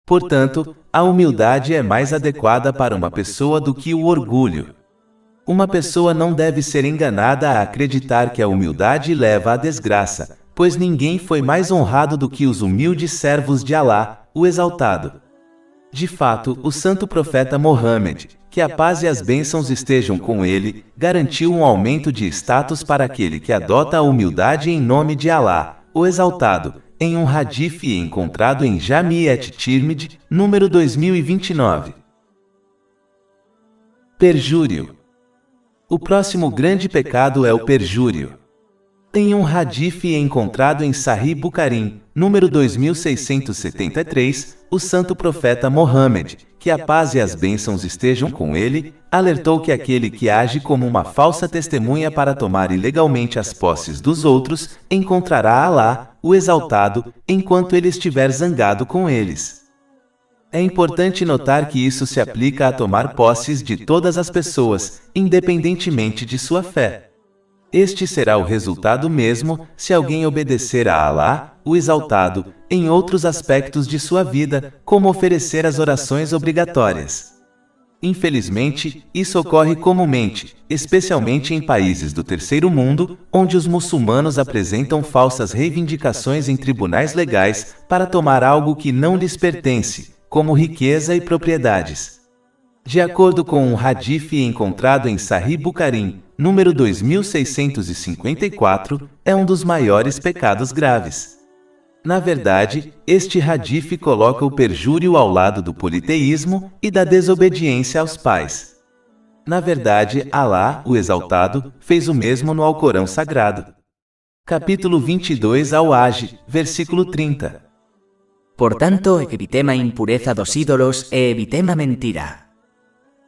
Portanto, a humildade é mais adequada para uma pessoa do que o orgulho. Uma pessoa não deve ser enganada a acreditar que a humildade leva à desgraça, pois ninguém foi mais honrado do que os humildes servos de Alá, o Exaltado. De fato, o santo profeta Mohammed, que a paz e as bênçãos estejam com ele, garantiu um aumento de status para aquele que adota a humildade em nome de Alá, o Exaltado, em um hadith encontrado em Jami at-Tirmidhi, número 2029. Perjúrio. O próximo grande pecado é o perjúrio. Em um hadith encontrado em Sahih Bukhari, número 2673, o santo profeta Mohammed, que a paz e as bênçãos estejam com ele, alertou que aquele que age como uma falsa testemunha para tomar ilegalmente as posses dos outros, encontrará Alá, o Exaltado, enquanto ele estiver zangado com eles. É importante notar que isso se aplica a tomar posses de todas as pessoas, independentemente de sua fé. Este será o resultado mesmo se alguém obedecer a Alá, o Exaltado, em outros aspectos de sua vida, como oferecer as orações obrigatórias. Infelizmente, isso ocorre comumente, especialmente em países do terceiro mundo, onde os muçulmanos apresentam falsas reivindicações em tribunais legais para tomar algo que não lhes pertence, como riqueza e propriedades. De acordo com um hadith encontrado em Sahih Bukhari, número 2654, é um dos maiores pecados graves. Na verdade, este hadith coloca o perjúrio ao lado do politeísmo e da desobediência aos pais. Na verdade, Alá, o Exaltado, fez o mesmo no Alcorão Sagrado. Capítulo 22 Al-Hajj, versículo 30. Portanto, evitema a impureza dos ídolos e evitema a mentira.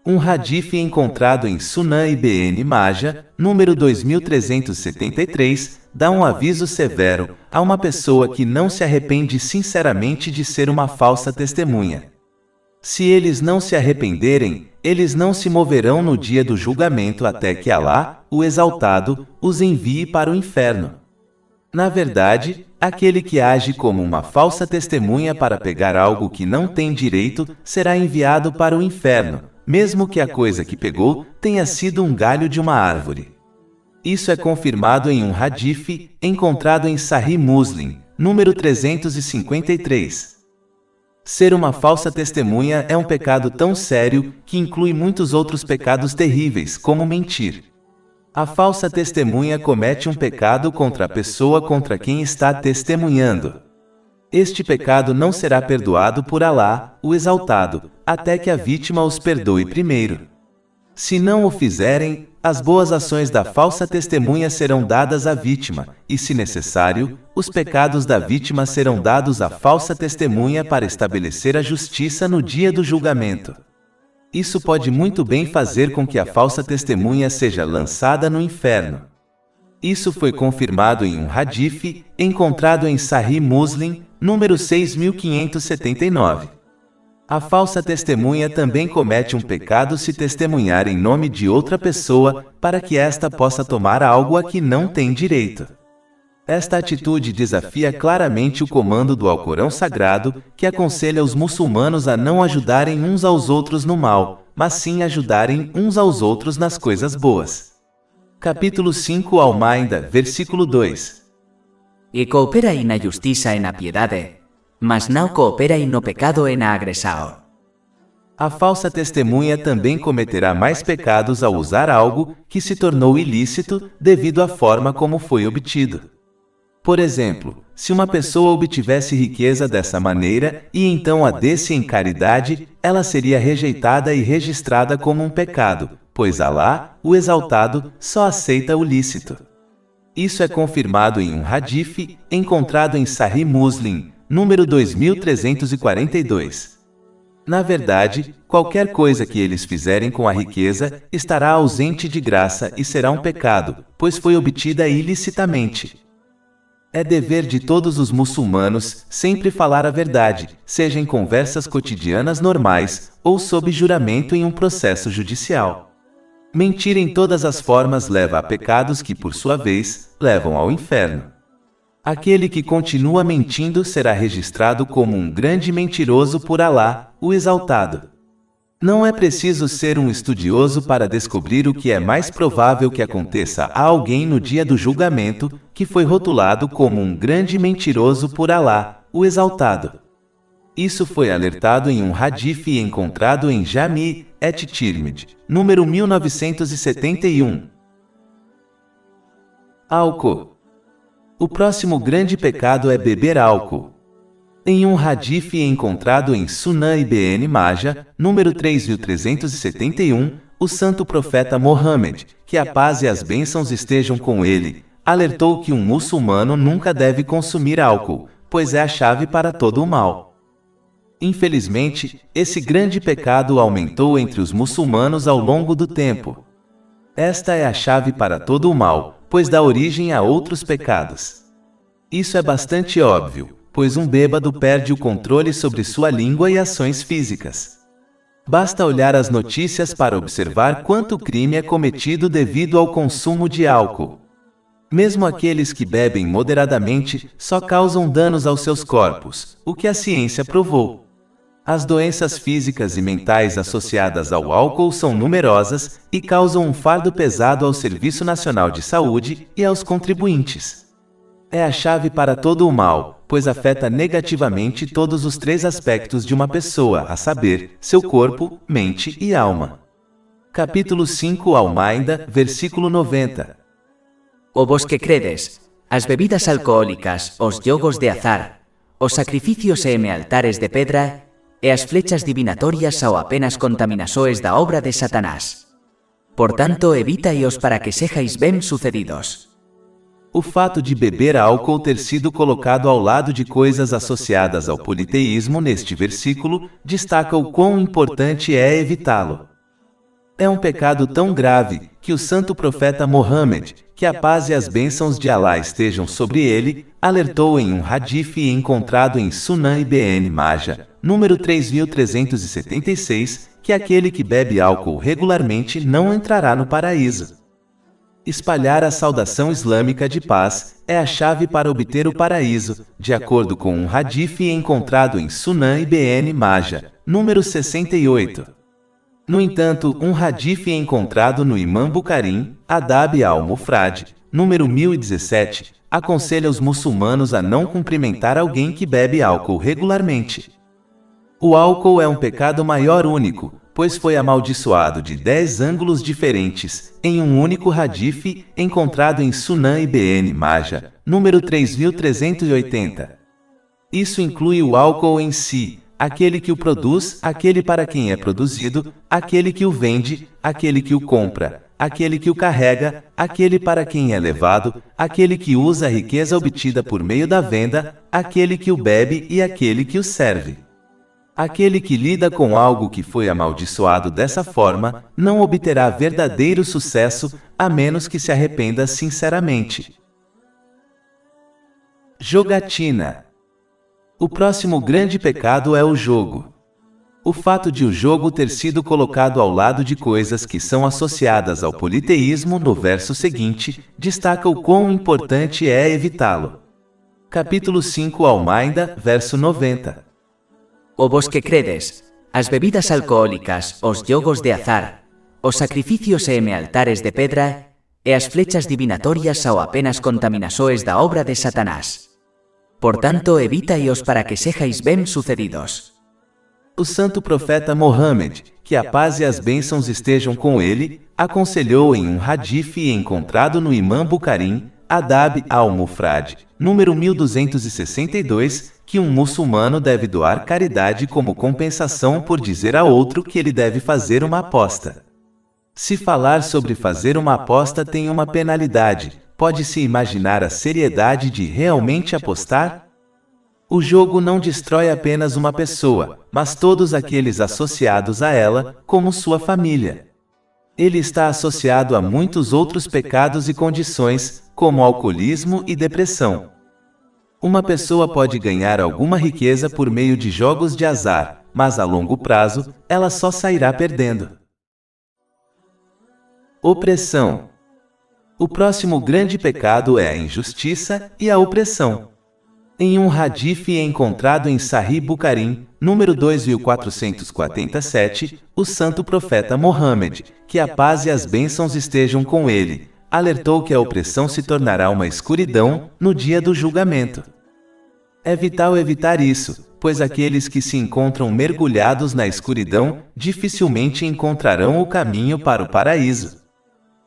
Um hadith encontrado em Sunan Ibn Majah, número 2373, dá um aviso severo a uma pessoa que não se arrepende sinceramente de ser uma falsa testemunha. Se eles não se arrependerem, eles não se moverão no dia do julgamento até que Alá, o Exaltado, os envie para o inferno. Na verdade, aquele que age como uma falsa testemunha para pegar algo que não tem direito será enviado para o inferno, mesmo que a coisa que pegou tenha sido um galho de uma árvore. Isso é confirmado em um hadith encontrado em Sahih Muslim, número 353. Ser uma falsa testemunha é um pecado tão sério que inclui muitos outros pecados terríveis, como mentir. A falsa testemunha comete um pecado contra a pessoa contra quem está testemunhando. Este pecado não será perdoado por Alá, o Exaltado, até que a vítima os perdoe primeiro. Se não o fizerem, as boas ações da falsa testemunha serão dadas à vítima, e, se necessário, os pecados da vítima serão dados à falsa testemunha para estabelecer a justiça no dia do julgamento. Isso pode muito bem fazer com que a falsa testemunha seja lançada no inferno. Isso foi confirmado em um hadith encontrado em Sahih Muslim, número 6579. A falsa testemunha também comete um pecado se testemunhar em nome de outra pessoa, para que esta possa tomar algo a que não tem direito. Esta atitude desafia claramente o comando do Alcorão Sagrado, que aconselha os muçulmanos a não ajudarem uns aos outros no mal, mas sim ajudarem uns aos outros nas coisas boas. Capítulo 5 Al-Maida, versículo 2. E coopera na justiça e na piedade, mas não coopera no pecado e na agressão. A falsa testemunha também cometerá mais pecados ao usar algo que se tornou ilícito devido à forma como foi obtido. Por exemplo, se uma pessoa obtivesse riqueza dessa maneira e então a desse em caridade, ela seria rejeitada e registrada como um pecado, pois Alá, o Exaltado, só aceita o lícito. Isso é confirmado em um hadith encontrado em Sahih Muslim, número 2342. Na verdade, qualquer coisa que eles fizerem com a riqueza estará ausente de graça e será um pecado, pois foi obtida ilicitamente. É dever de todos os muçulmanos sempre falar a verdade, seja em conversas cotidianas normais ou sob juramento em um processo judicial. Mentir em todas as formas leva a pecados que, por sua vez, levam ao inferno. Aquele que continua mentindo será registrado como um grande mentiroso por Alá, o Exaltado. Não é preciso ser um estudioso para descobrir o que é mais provável que aconteça a alguém no dia do julgamento, que foi rotulado como um grande mentiroso por Alá, o Exaltado. Isso foi alertado em um hadith encontrado em Jami' et-Tirmidhi, número 1971. Álcool. O próximo grande pecado é beber álcool. Em um hadith encontrado em Sunan Ibn Majah, número 3371, o santo profeta Mohammed, que a paz e as bênçãos estejam com ele, alertou que um muçulmano nunca deve consumir álcool, pois é a chave para todo o mal. Infelizmente, esse grande pecado aumentou entre os muçulmanos ao longo do tempo. Esta é a chave para todo o mal, pois dá origem a outros pecados. Isso é bastante óbvio, pois um bêbado perde o controle sobre sua língua e ações físicas. Basta olhar as notícias para observar quanto crime é cometido devido ao consumo de álcool. Mesmo aqueles que bebem moderadamente só causam danos aos seus corpos, o que a ciência provou. As doenças físicas e mentais associadas ao álcool são numerosas e causam um fardo pesado ao Serviço Nacional de Saúde e aos contribuintes. É a chave para todo o mal, pois afeta negativamente todos os três aspectos de uma pessoa, a saber, seu corpo, mente e alma. Capítulo 5 Al-Maida, versículo 90. O vos que credes, as bebidas alcohólicas, os jogos de azar, os sacrificios e altares de pedra, e as flechas divinatorias ao apenas contaminasoes da obra de Satanás. Por tanto, evitai-os para que sejais bem sucedidos. O fato de beber álcool ter sido colocado ao lado de coisas associadas ao politeísmo neste versículo destaca o quão importante é evitá-lo. É um pecado tão grave que o santo profeta Mohammed, que a paz e as bênçãos de Alá estejam sobre ele, alertou em um hadith encontrado em Sunan Ibn Majah, número 3376, que aquele que bebe álcool regularmente não entrará no paraíso. Espalhar a saudação islâmica de paz é a chave para obter o paraíso, de acordo com um hadith encontrado em Sunan Ibn Majah, número 68. No entanto, um hadith encontrado no Imam Bukhari, Adab al-Mufrad, número 1017, aconselha os muçulmanos a não cumprimentar alguém que bebe álcool regularmente. O álcool é um pecado maior único, pois foi amaldiçoado de 10 ângulos diferentes, em um único hadith encontrado em Sunan Ibn Majah, número 3380. Isso inclui o álcool em si, aquele que o produz, aquele para quem é produzido, aquele que o vende, aquele que o compra, aquele que o carrega, aquele para quem é levado, aquele que usa a riqueza obtida por meio da venda, aquele que o bebe e aquele que o serve. Aquele que lida com algo que foi amaldiçoado dessa forma, não obterá verdadeiro sucesso, a menos que se arrependa sinceramente. Jogatina. O próximo grande pecado é o jogo. O fato de o jogo ter sido colocado ao lado de coisas que são associadas ao politeísmo no verso seguinte, destaca o quão importante é evitá-lo. Capítulo 5 Almeida, verso 90. O vos que credes, as bebidas alcohólicas, os jogos de azar, os sacrificios e altares de pedra, e as flechas divinatorias ao apenas contaminasoes da obra de Satanás. Por tanto, evitai-os para que sejais bem sucedidos. O santo profeta Mohammed, que a paz e as bênçãos estejam com ele, aconselhou em um hadith encontrado no Imam Bukhari, Adab al-Mufrad, número 1262, que um muçulmano deve doar caridade como compensação por dizer a outro que ele deve fazer uma aposta. Se falar sobre fazer uma aposta tem uma penalidade, pode-se imaginar a seriedade de realmente apostar? O jogo não destrói apenas uma pessoa, mas todos aqueles associados a ela, como sua família. Ele está associado a muitos outros pecados e condições, como alcoolismo e depressão. Uma pessoa pode ganhar alguma riqueza por meio de jogos de azar, mas a longo prazo, ela só sairá perdendo. Opressão. O próximo grande pecado é a injustiça e a opressão. Em um hadith encontrado em Sahih Bukhari, número 2447, o santo profeta Mohammed, que a paz e as bênçãos estejam com ele, alertou que a opressão se tornará uma escuridão no dia do julgamento. É vital evitar isso, pois aqueles que se encontram mergulhados na escuridão dificilmente encontrarão o caminho para o paraíso.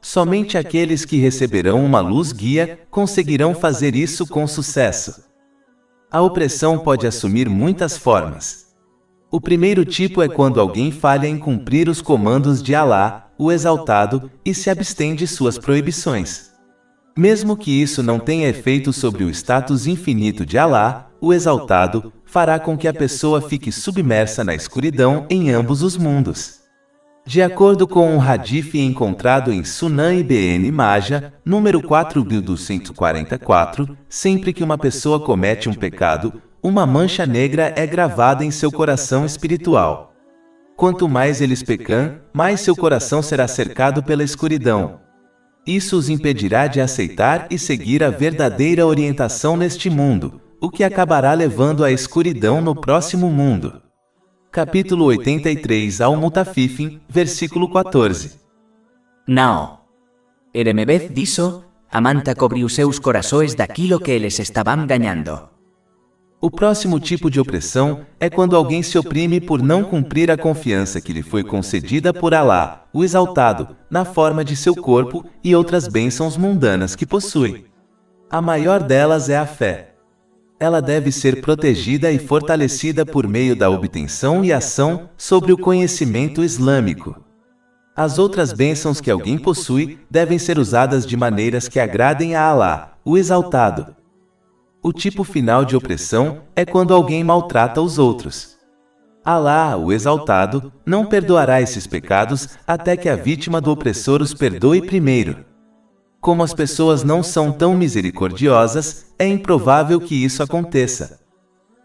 Somente aqueles que receberão uma luz guia conseguirão fazer isso com sucesso. A opressão pode assumir muitas formas. O primeiro tipo é quando alguém falha em cumprir os comandos de Alá, o Exaltado, e se abstém de suas proibições. Mesmo que isso não tenha efeito sobre o status infinito de Alá, o Exaltado, fará com que a pessoa fique submersa na escuridão em ambos os mundos. De acordo com um hadith encontrado em Sunan Ibn Majah, número 4244, sempre que uma pessoa comete um pecado, uma mancha negra é gravada em seu coração espiritual. Quanto mais eles pecam, mais seu coração será cercado pela escuridão. Isso os impedirá de aceitar e seguir a verdadeira orientação neste mundo, o que acabará levando à escuridão no próximo mundo. Capítulo 83 Al-Mutaffifin, versículo 14. Não. En vez disso, a manta cobriu seus corações daquilo que eles estavam ganhando. O próximo tipo de opressão é quando alguém se oprime por não cumprir a confiança que lhe foi concedida por Alá, o Exaltado, na forma de seu corpo e outras bênçãos mundanas que possui. A maior delas é a fé. Ela deve ser protegida e fortalecida por meio da obtenção e ação sobre o conhecimento islâmico. As outras bênçãos que alguém possui devem ser usadas de maneiras que agradem a Alá, o Exaltado. O tipo final de opressão é quando alguém maltrata os outros. Alá, o Exaltado, não perdoará esses pecados até que a vítima do opressor os perdoe primeiro. Como as pessoas não são tão misericordiosas, é improvável que isso aconteça.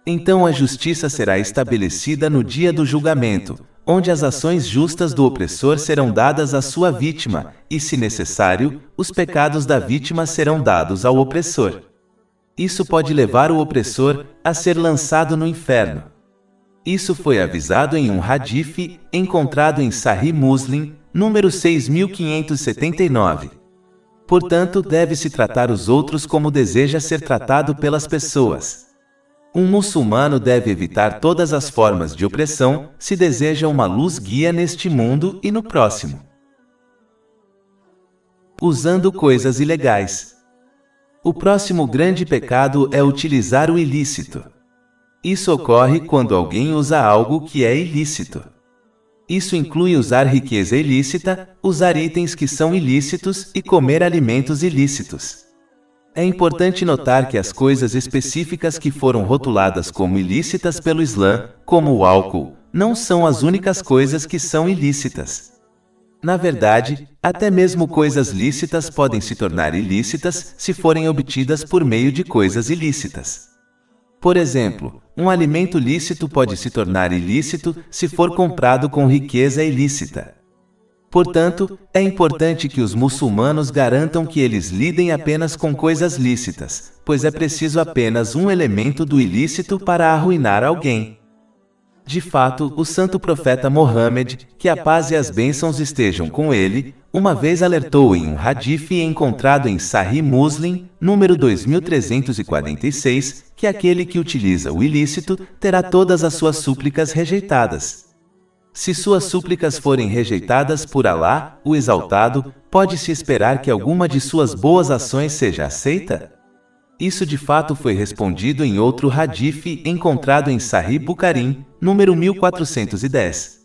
Então a justiça será estabelecida no dia do julgamento, onde as ações justas do opressor serão dadas à sua vítima, e, se necessário, os pecados da vítima serão dados ao opressor. Isso pode levar o opressor a ser lançado no inferno. Isso foi avisado em um hadith encontrado em Sahih Muslim, número 6579. Portanto, deve-se tratar os outros como deseja ser tratado pelas pessoas. Um muçulmano deve evitar todas as formas de opressão se deseja uma luz guia neste mundo e no próximo. Usando coisas ilegais. O próximo grande pecado é utilizar o ilícito. Isso ocorre quando alguém usa algo que é ilícito. Isso inclui usar riqueza ilícita, usar itens que são ilícitos e comer alimentos ilícitos. É importante notar que as coisas específicas que foram rotuladas como ilícitas pelo Islã, como o álcool, não são as únicas coisas que são ilícitas. Na verdade, até mesmo coisas lícitas podem se tornar ilícitas se forem obtidas por meio de coisas ilícitas. Por exemplo, um alimento lícito pode se tornar ilícito se for comprado com riqueza ilícita. Portanto, é importante que os muçulmanos garantam que eles lidem apenas com coisas lícitas, pois é preciso apenas um elemento do ilícito para arruinar alguém. De fato, o santo profeta Mohammed, que a paz e as bênçãos estejam com ele, uma vez alertou em um hadith encontrado em Sahih Muslim, número 2346, que aquele que utiliza o ilícito terá todas as suas súplicas rejeitadas. Se suas súplicas forem rejeitadas por Alá, o Exaltado, pode-se esperar que alguma de suas boas ações seja aceita? Isso de fato foi respondido em outro hadith encontrado em Sahih Bukhari, número 1410.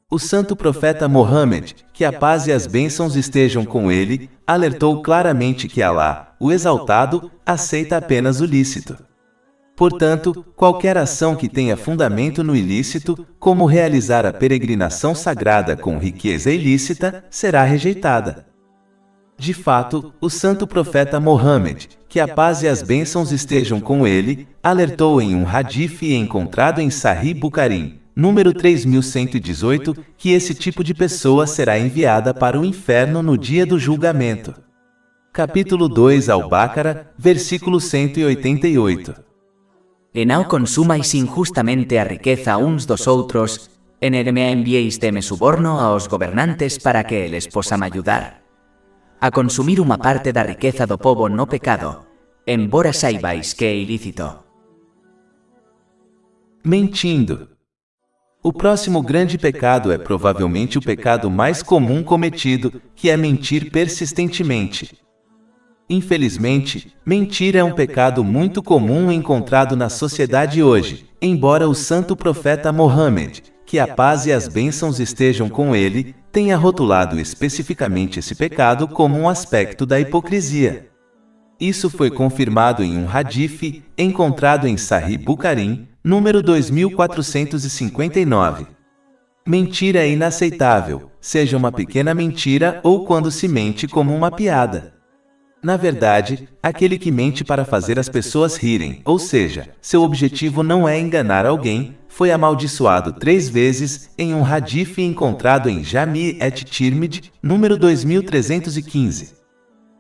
O santo profeta Mohammed, que a paz e as bênçãos estejam com ele, alertou claramente que Alá, o Exaltado, aceita apenas o lícito. Portanto, qualquer ação que tenha fundamento no ilícito, como realizar a peregrinação sagrada com riqueza ilícita, será rejeitada. De fato, o santo profeta Mohammed, que a paz e as bênçãos estejam com ele, alertou em um hadith encontrado em Sahih Bukhari, número 3118, que esse tipo de pessoa será enviada para o inferno no dia do julgamento. Capítulo 2 Al-Baqarah, versículo 188. E não consumais injustamente a riqueza uns dos outros, e nem me enviéis deme suborno aos governantes para que eles possam ayudar a consumir uma parte da riqueza do povo no pecado, embora saibais que é ilícito. Mentindo. O próximo grande pecado é provavelmente o pecado mais comum cometido, que é mentir persistentemente. Infelizmente, mentir é um pecado muito comum encontrado na sociedade hoje, embora o santo profeta Mohammed, que a paz e as bênçãos estejam com ele, tenha rotulado especificamente esse pecado como um aspecto da hipocrisia. Isso foi confirmado em um hadith encontrado em Sahih Bukhari, número 2459. Mentir é inaceitável, seja uma pequena mentira ou quando se mente como uma piada. Na verdade, aquele que mente para fazer as pessoas rirem, ou seja, seu objetivo não é enganar alguém, foi amaldiçoado 3 vezes em um hadith encontrado em Jami' et-Tirmidhi, número 2315.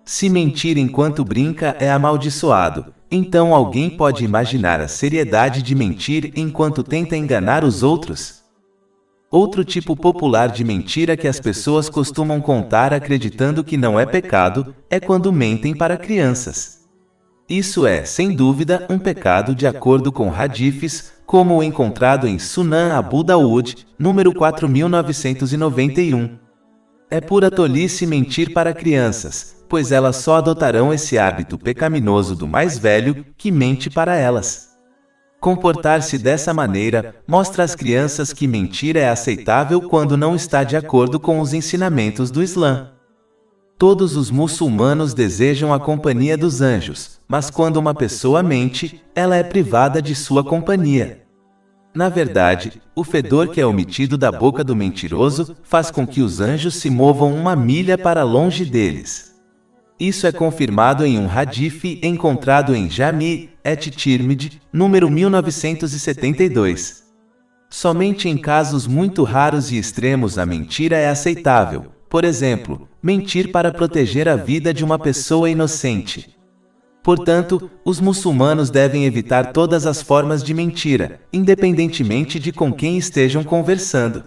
Se mentir enquanto brinca é amaldiçoado, então alguém pode imaginar a seriedade de mentir enquanto tenta enganar os outros? Outro tipo popular de mentira que as pessoas costumam contar acreditando que não é pecado, é quando mentem para crianças. Isso é, sem dúvida, um pecado de acordo com hadiths, como o encontrado em Sunan Abu Dawud, número 4991. É pura tolice mentir para crianças, pois elas só adotarão esse hábito pecaminoso do mais velho, que mente para elas. Comportar-se dessa maneira mostra às crianças que mentir é aceitável quando não está de acordo com os ensinamentos do Islã. Todos os muçulmanos desejam a companhia dos anjos, mas quando uma pessoa mente, ela é privada de sua companhia. Na verdade, o fedor que é emitido da boca do mentiroso faz com que os anjos se movam 1 milha para longe deles. Isso é confirmado em um hadith encontrado em Jami' et-Tirmidhi, número 1972. Somente em casos muito raros e extremos a mentira é aceitável, por exemplo, mentir para proteger a vida de uma pessoa inocente. Portanto, os muçulmanos devem evitar todas as formas de mentira, independentemente de com quem estejam conversando.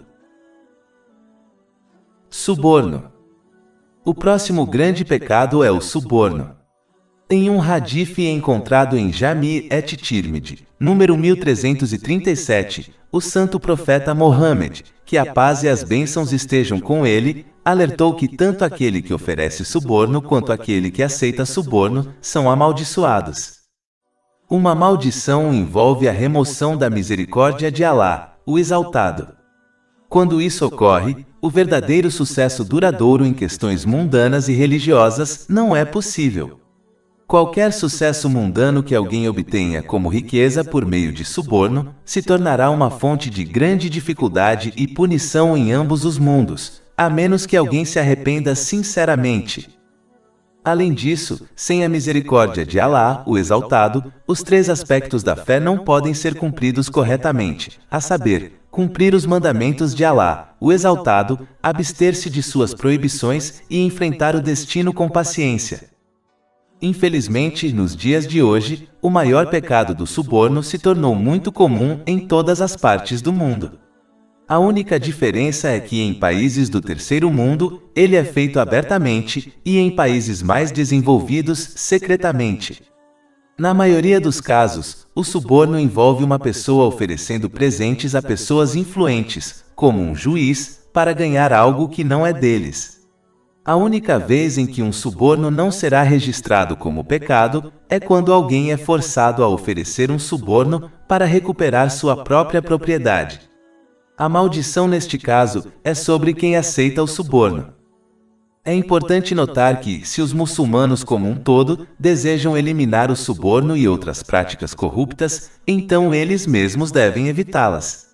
Suborno. O próximo grande pecado é o suborno. Em um hadith encontrado em Jami' et-Tirmidhi, número 1337, o santo profeta Mohammed, que a paz e as bênçãos estejam com ele, alertou que tanto aquele que oferece suborno quanto aquele que aceita suborno são amaldiçoados. Uma maldição envolve a remoção da misericórdia de Alá, o Exaltado. Quando isso ocorre, o verdadeiro sucesso duradouro em questões mundanas e religiosas não é possível. Qualquer sucesso mundano que alguém obtenha como riqueza por meio de suborno, se tornará uma fonte de grande dificuldade e punição em ambos os mundos, a menos que alguém se arrependa sinceramente. Além disso, sem a misericórdia de Alá, o Exaltado, os 3 aspectos da fé não podem ser cumpridos corretamente, a saber, cumprir os mandamentos de Alá, o Exaltado, abster-se de suas proibições e enfrentar o destino com paciência. Infelizmente, nos dias de hoje, o maior pecado do suborno se tornou muito comum em todas as partes do mundo. A única diferença é que em países do terceiro mundo, ele é feito abertamente, e em países mais desenvolvidos, secretamente. Na maioria dos casos, o suborno envolve uma pessoa oferecendo presentes a pessoas influentes, como um juiz, para ganhar algo que não é deles. A única vez em que um suborno não será registrado como pecado é quando alguém é forçado a oferecer um suborno para recuperar sua própria propriedade. A maldição neste caso é sobre quem aceita o suborno. É importante notar que, se os muçulmanos como um todo desejam eliminar o suborno e outras práticas corruptas, então eles mesmos devem evitá-las.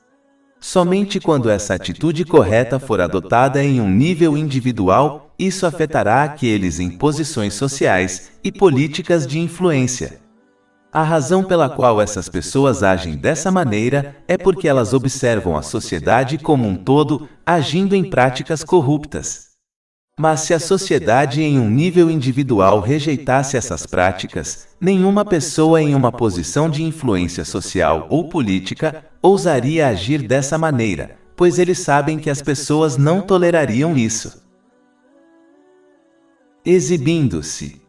Somente quando essa atitude correta for adotada em um nível individual, isso afetará aqueles em posições sociais e políticas de influência. A razão pela qual essas pessoas agem dessa maneira é porque elas observam a sociedade como um todo agindo em práticas corruptas. Mas se a sociedade em um nível individual rejeitasse essas práticas, nenhuma pessoa em uma posição de influência social ou política ousaria agir dessa maneira, pois eles sabem que as pessoas não tolerariam isso. Exibindo-se.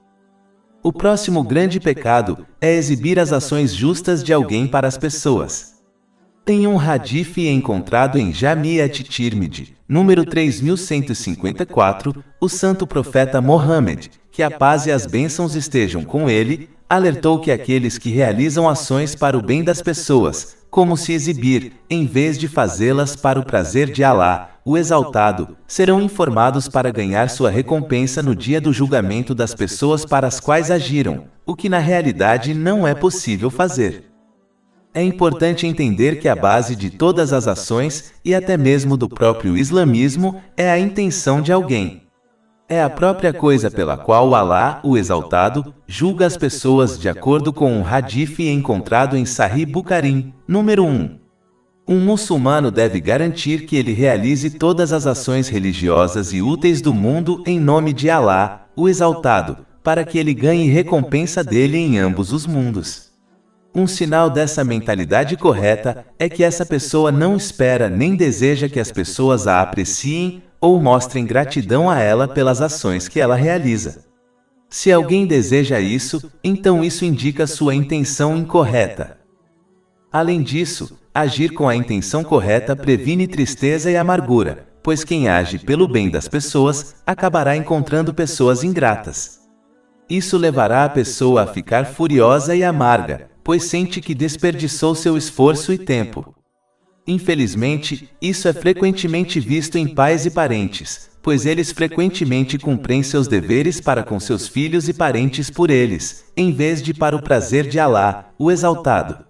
O próximo grande pecado é exibir as ações justas de alguém para as pessoas. Tem um hadith encontrado em Jami' at-Tirmidhi, número 3154, o santo profeta Mohammed, que a paz e as bênçãos estejam com ele, alertou que aqueles que realizam ações para o bem das pessoas, como se exibir, em vez de fazê-las para o prazer de Alá, o Exaltado, serão informados para ganhar sua recompensa no dia do julgamento das pessoas para as quais agiram, o que na realidade não é possível fazer. É importante entender que a base de todas as ações, e até mesmo do próprio islamismo, é a intenção de alguém. É a própria coisa pela qual Alá, o Exaltado, julga as pessoas de acordo com um hadith encontrado em Sahih Bukhari, número 1. Um muçulmano deve garantir que ele realize todas as ações religiosas e úteis do mundo em nome de Alá, o Exaltado, para que ele ganhe recompensa dele em ambos os mundos. Um sinal dessa mentalidade correta é que essa pessoa não espera nem deseja que as pessoas a apreciem ou mostrem gratidão a ela pelas ações que ela realiza. Se alguém deseja isso, então isso indica sua intenção incorreta. Além disso, agir com a intenção correta previne tristeza e amargura, pois quem age pelo bem das pessoas acabará encontrando pessoas ingratas. Isso levará a pessoa a ficar furiosa e amarga, pois sente que desperdiçou seu esforço e tempo. Infelizmente, isso é frequentemente visto em pais e parentes, pois eles frequentemente cumprem seus deveres para com seus filhos e parentes por eles, em vez de para o prazer de Alá, o Exaltado.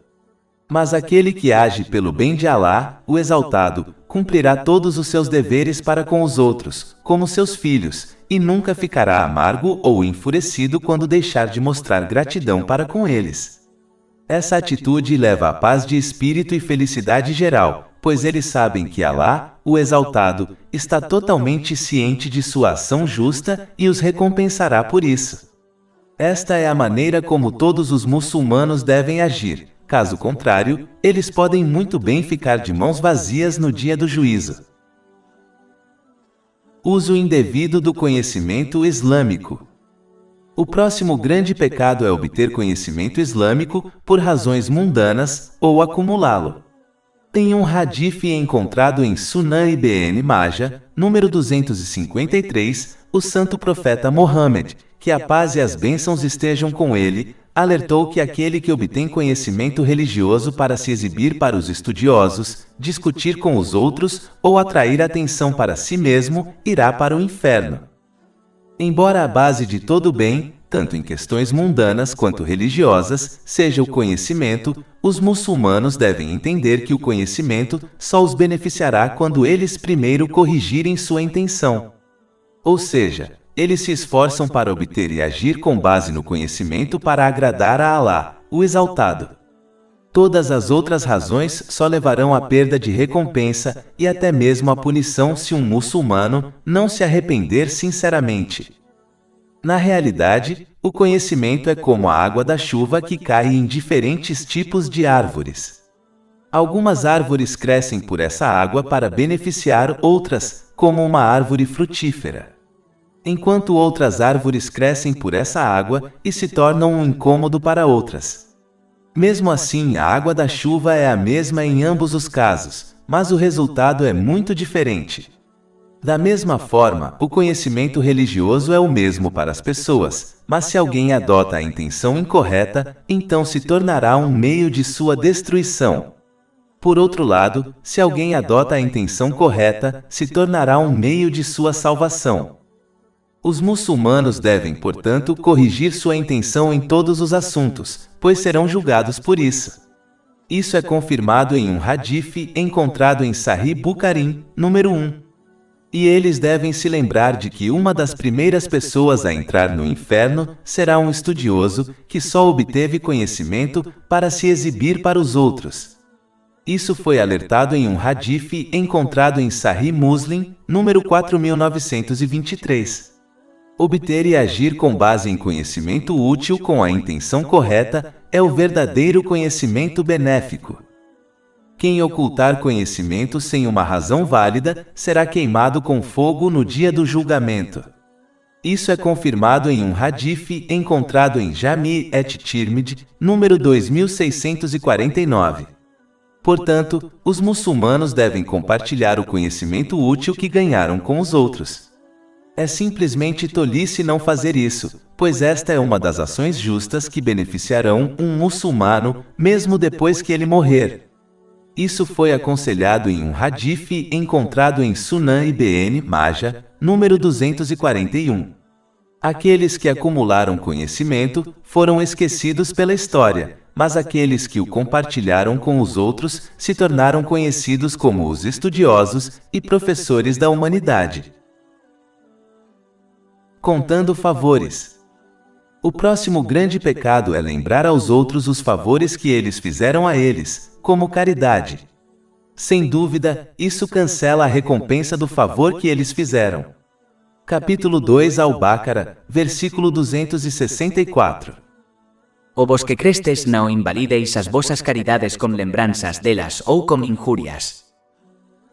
Mas aquele que age pelo bem de Alá, o Exaltado, cumprirá todos os seus deveres para com os outros, como seus filhos, e nunca ficará amargo ou enfurecido quando deixar de mostrar gratidão para com eles. Essa atitude leva à paz de espírito e felicidade geral, pois eles sabem que Alá, o Exaltado, está totalmente ciente de sua ação justa e os recompensará por isso. Esta é a maneira como todos os muçulmanos devem agir, caso contrário, eles podem muito bem ficar de mãos vazias no dia do juízo. Uso indevido do conhecimento islâmico. O próximo grande pecado é obter conhecimento islâmico por razões mundanas ou acumulá-lo. Tem um hadith encontrado em Sunan Ibn Majah, número 253, o santo profeta Mohammed, que a paz e as bênçãos estejam com ele, alertou que aquele que obtém conhecimento religioso para se exibir para os estudiosos, discutir com os outros ou atrair atenção para si mesmo, irá para o inferno. Embora a base de todo o bem, tanto em questões mundanas quanto religiosas, seja o conhecimento, os muçulmanos devem entender que o conhecimento só os beneficiará quando eles primeiro corrigirem sua intenção. Ou seja, Eles se esforçam para obter e agir com base no conhecimento para agradar a Alá, o Exaltado. Todas as outras razões só levarão à perda de recompensa e até mesmo à punição se um muçulmano não se arrepender sinceramente. Na realidade, o conhecimento é como a água da chuva que cai em diferentes tipos de árvores. Algumas árvores crescem por essa água para beneficiar outras, como uma árvore frutífera. Enquanto outras árvores crescem por essa água e se tornam um incômodo para outras. Mesmo assim, a água da chuva é a mesma em ambos os casos, mas o resultado é muito diferente. Da mesma forma, o conhecimento religioso é o mesmo para as pessoas, mas se alguém adota a intenção incorreta, então se tornará um meio de sua destruição. Por outro lado, se alguém adota a intenção correta, se tornará um meio de sua salvação. Os muçulmanos devem, portanto, corrigir sua intenção em todos os assuntos, pois serão julgados por isso. Isso é confirmado em um hadith encontrado em Sahih Bukhari, número 1. E eles devem se lembrar de que uma das primeiras pessoas a entrar no inferno será um estudioso que só obteve conhecimento para se exibir para os outros. Isso foi alertado em um hadith encontrado em Sahih Muslim, número 4923. Obter e agir com base em conhecimento útil com a intenção correta é o verdadeiro conhecimento benéfico. Quem ocultar conhecimento sem uma razão válida será queimado com fogo no dia do julgamento. Isso é confirmado em um hadith encontrado em Jami' et-Tirmidhi, número 2649. Portanto, os muçulmanos devem compartilhar o conhecimento útil que ganharam com os outros. É simplesmente tolice não fazer isso, pois esta é uma das ações justas que beneficiarão um muçulmano, mesmo depois que ele morrer. Isso foi aconselhado em um hadith encontrado em Sunan Ibn Majah, número 241. Aqueles que acumularam conhecimento foram esquecidos pela história, mas aqueles que o compartilharam com os outros se tornaram conhecidos como os estudiosos e professores da humanidade. Contando favores. O próximo grande pecado é lembrar aos outros os favores que eles fizeram a eles, como caridade. Sem dúvida, isso cancela a recompensa do favor que eles fizeram. Capítulo 2 Al-Baqarah, versículo 264. O vos que crestes não invalideis as vossas caridades com lembranças delas ou com injúrias.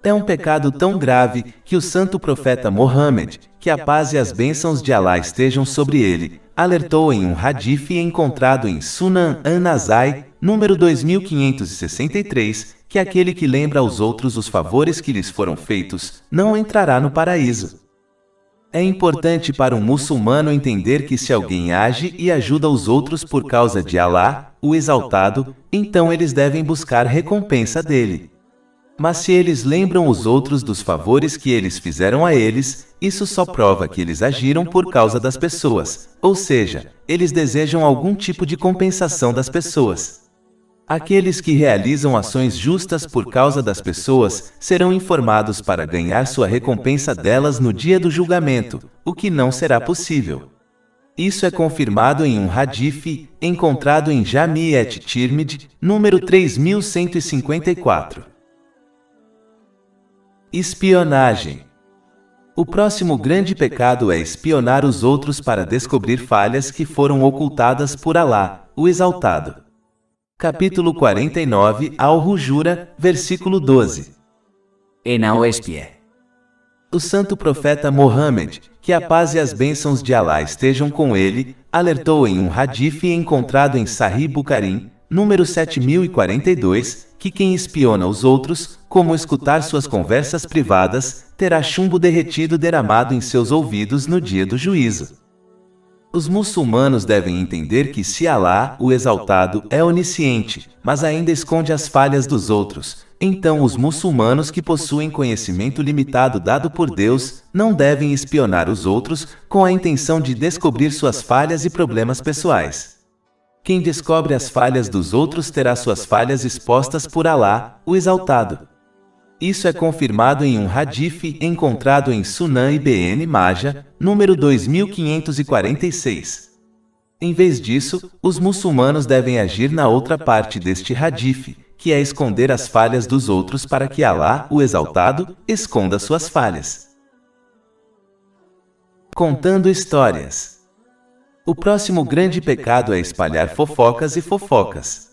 É um pecado tão grave que o santo profeta Mohammed, que a paz e as bênçãos de Alá estejam sobre ele, alertou em um hadith encontrado em Sunan An-Nasai, número 2563, que aquele que lembra aos outros os favores que lhes foram feitos, não entrará no paraíso. É importante para um muçulmano entender que se alguém age e ajuda os outros por causa de Alá, o Exaltado, então eles devem buscar recompensa dele. Mas se eles lembram os outros dos favores que eles fizeram a eles, isso só prova que eles agiram por causa das pessoas, ou seja, eles desejam algum tipo de compensação das pessoas. Aqueles que realizam ações justas por causa das pessoas serão informados para ganhar sua recompensa delas no dia do julgamento, o que não será possível. Isso é confirmado em um hadith encontrado em Jami' et-Tirmidhi, número 3154. Espionagem. O próximo grande pecado é espionar os outros para descobrir falhas que foram ocultadas por Alá, o Exaltado. Capítulo 49 Al-Hujura, versículo 12. E não espie. O santo profeta Mohammed, que a paz e as bênçãos de Alá estejam com ele, alertou em um hadith encontrado em Sahih Bukhari, número 7042, que quem espiona os outros, como escutar suas conversas privadas, terá chumbo derretido derramado em seus ouvidos no dia do juízo. Os muçulmanos devem entender que se Alá, o Exaltado, é onisciente, mas ainda esconde as falhas dos outros, então os muçulmanos que possuem conhecimento limitado dado por Deus, não devem espionar os outros com a intenção de descobrir suas falhas e problemas pessoais. Quem descobre as falhas dos outros terá suas falhas expostas por Alá, o Exaltado. Isso é confirmado em um hadith encontrado em Sunan Ibn Majah, número 2546. Em vez disso, os muçulmanos devem agir na outra parte deste hadith, que é esconder as falhas dos outros para que Alá, o Exaltado, esconda suas falhas. Contando histórias. O próximo grande pecado é espalhar fofocas e fofocas.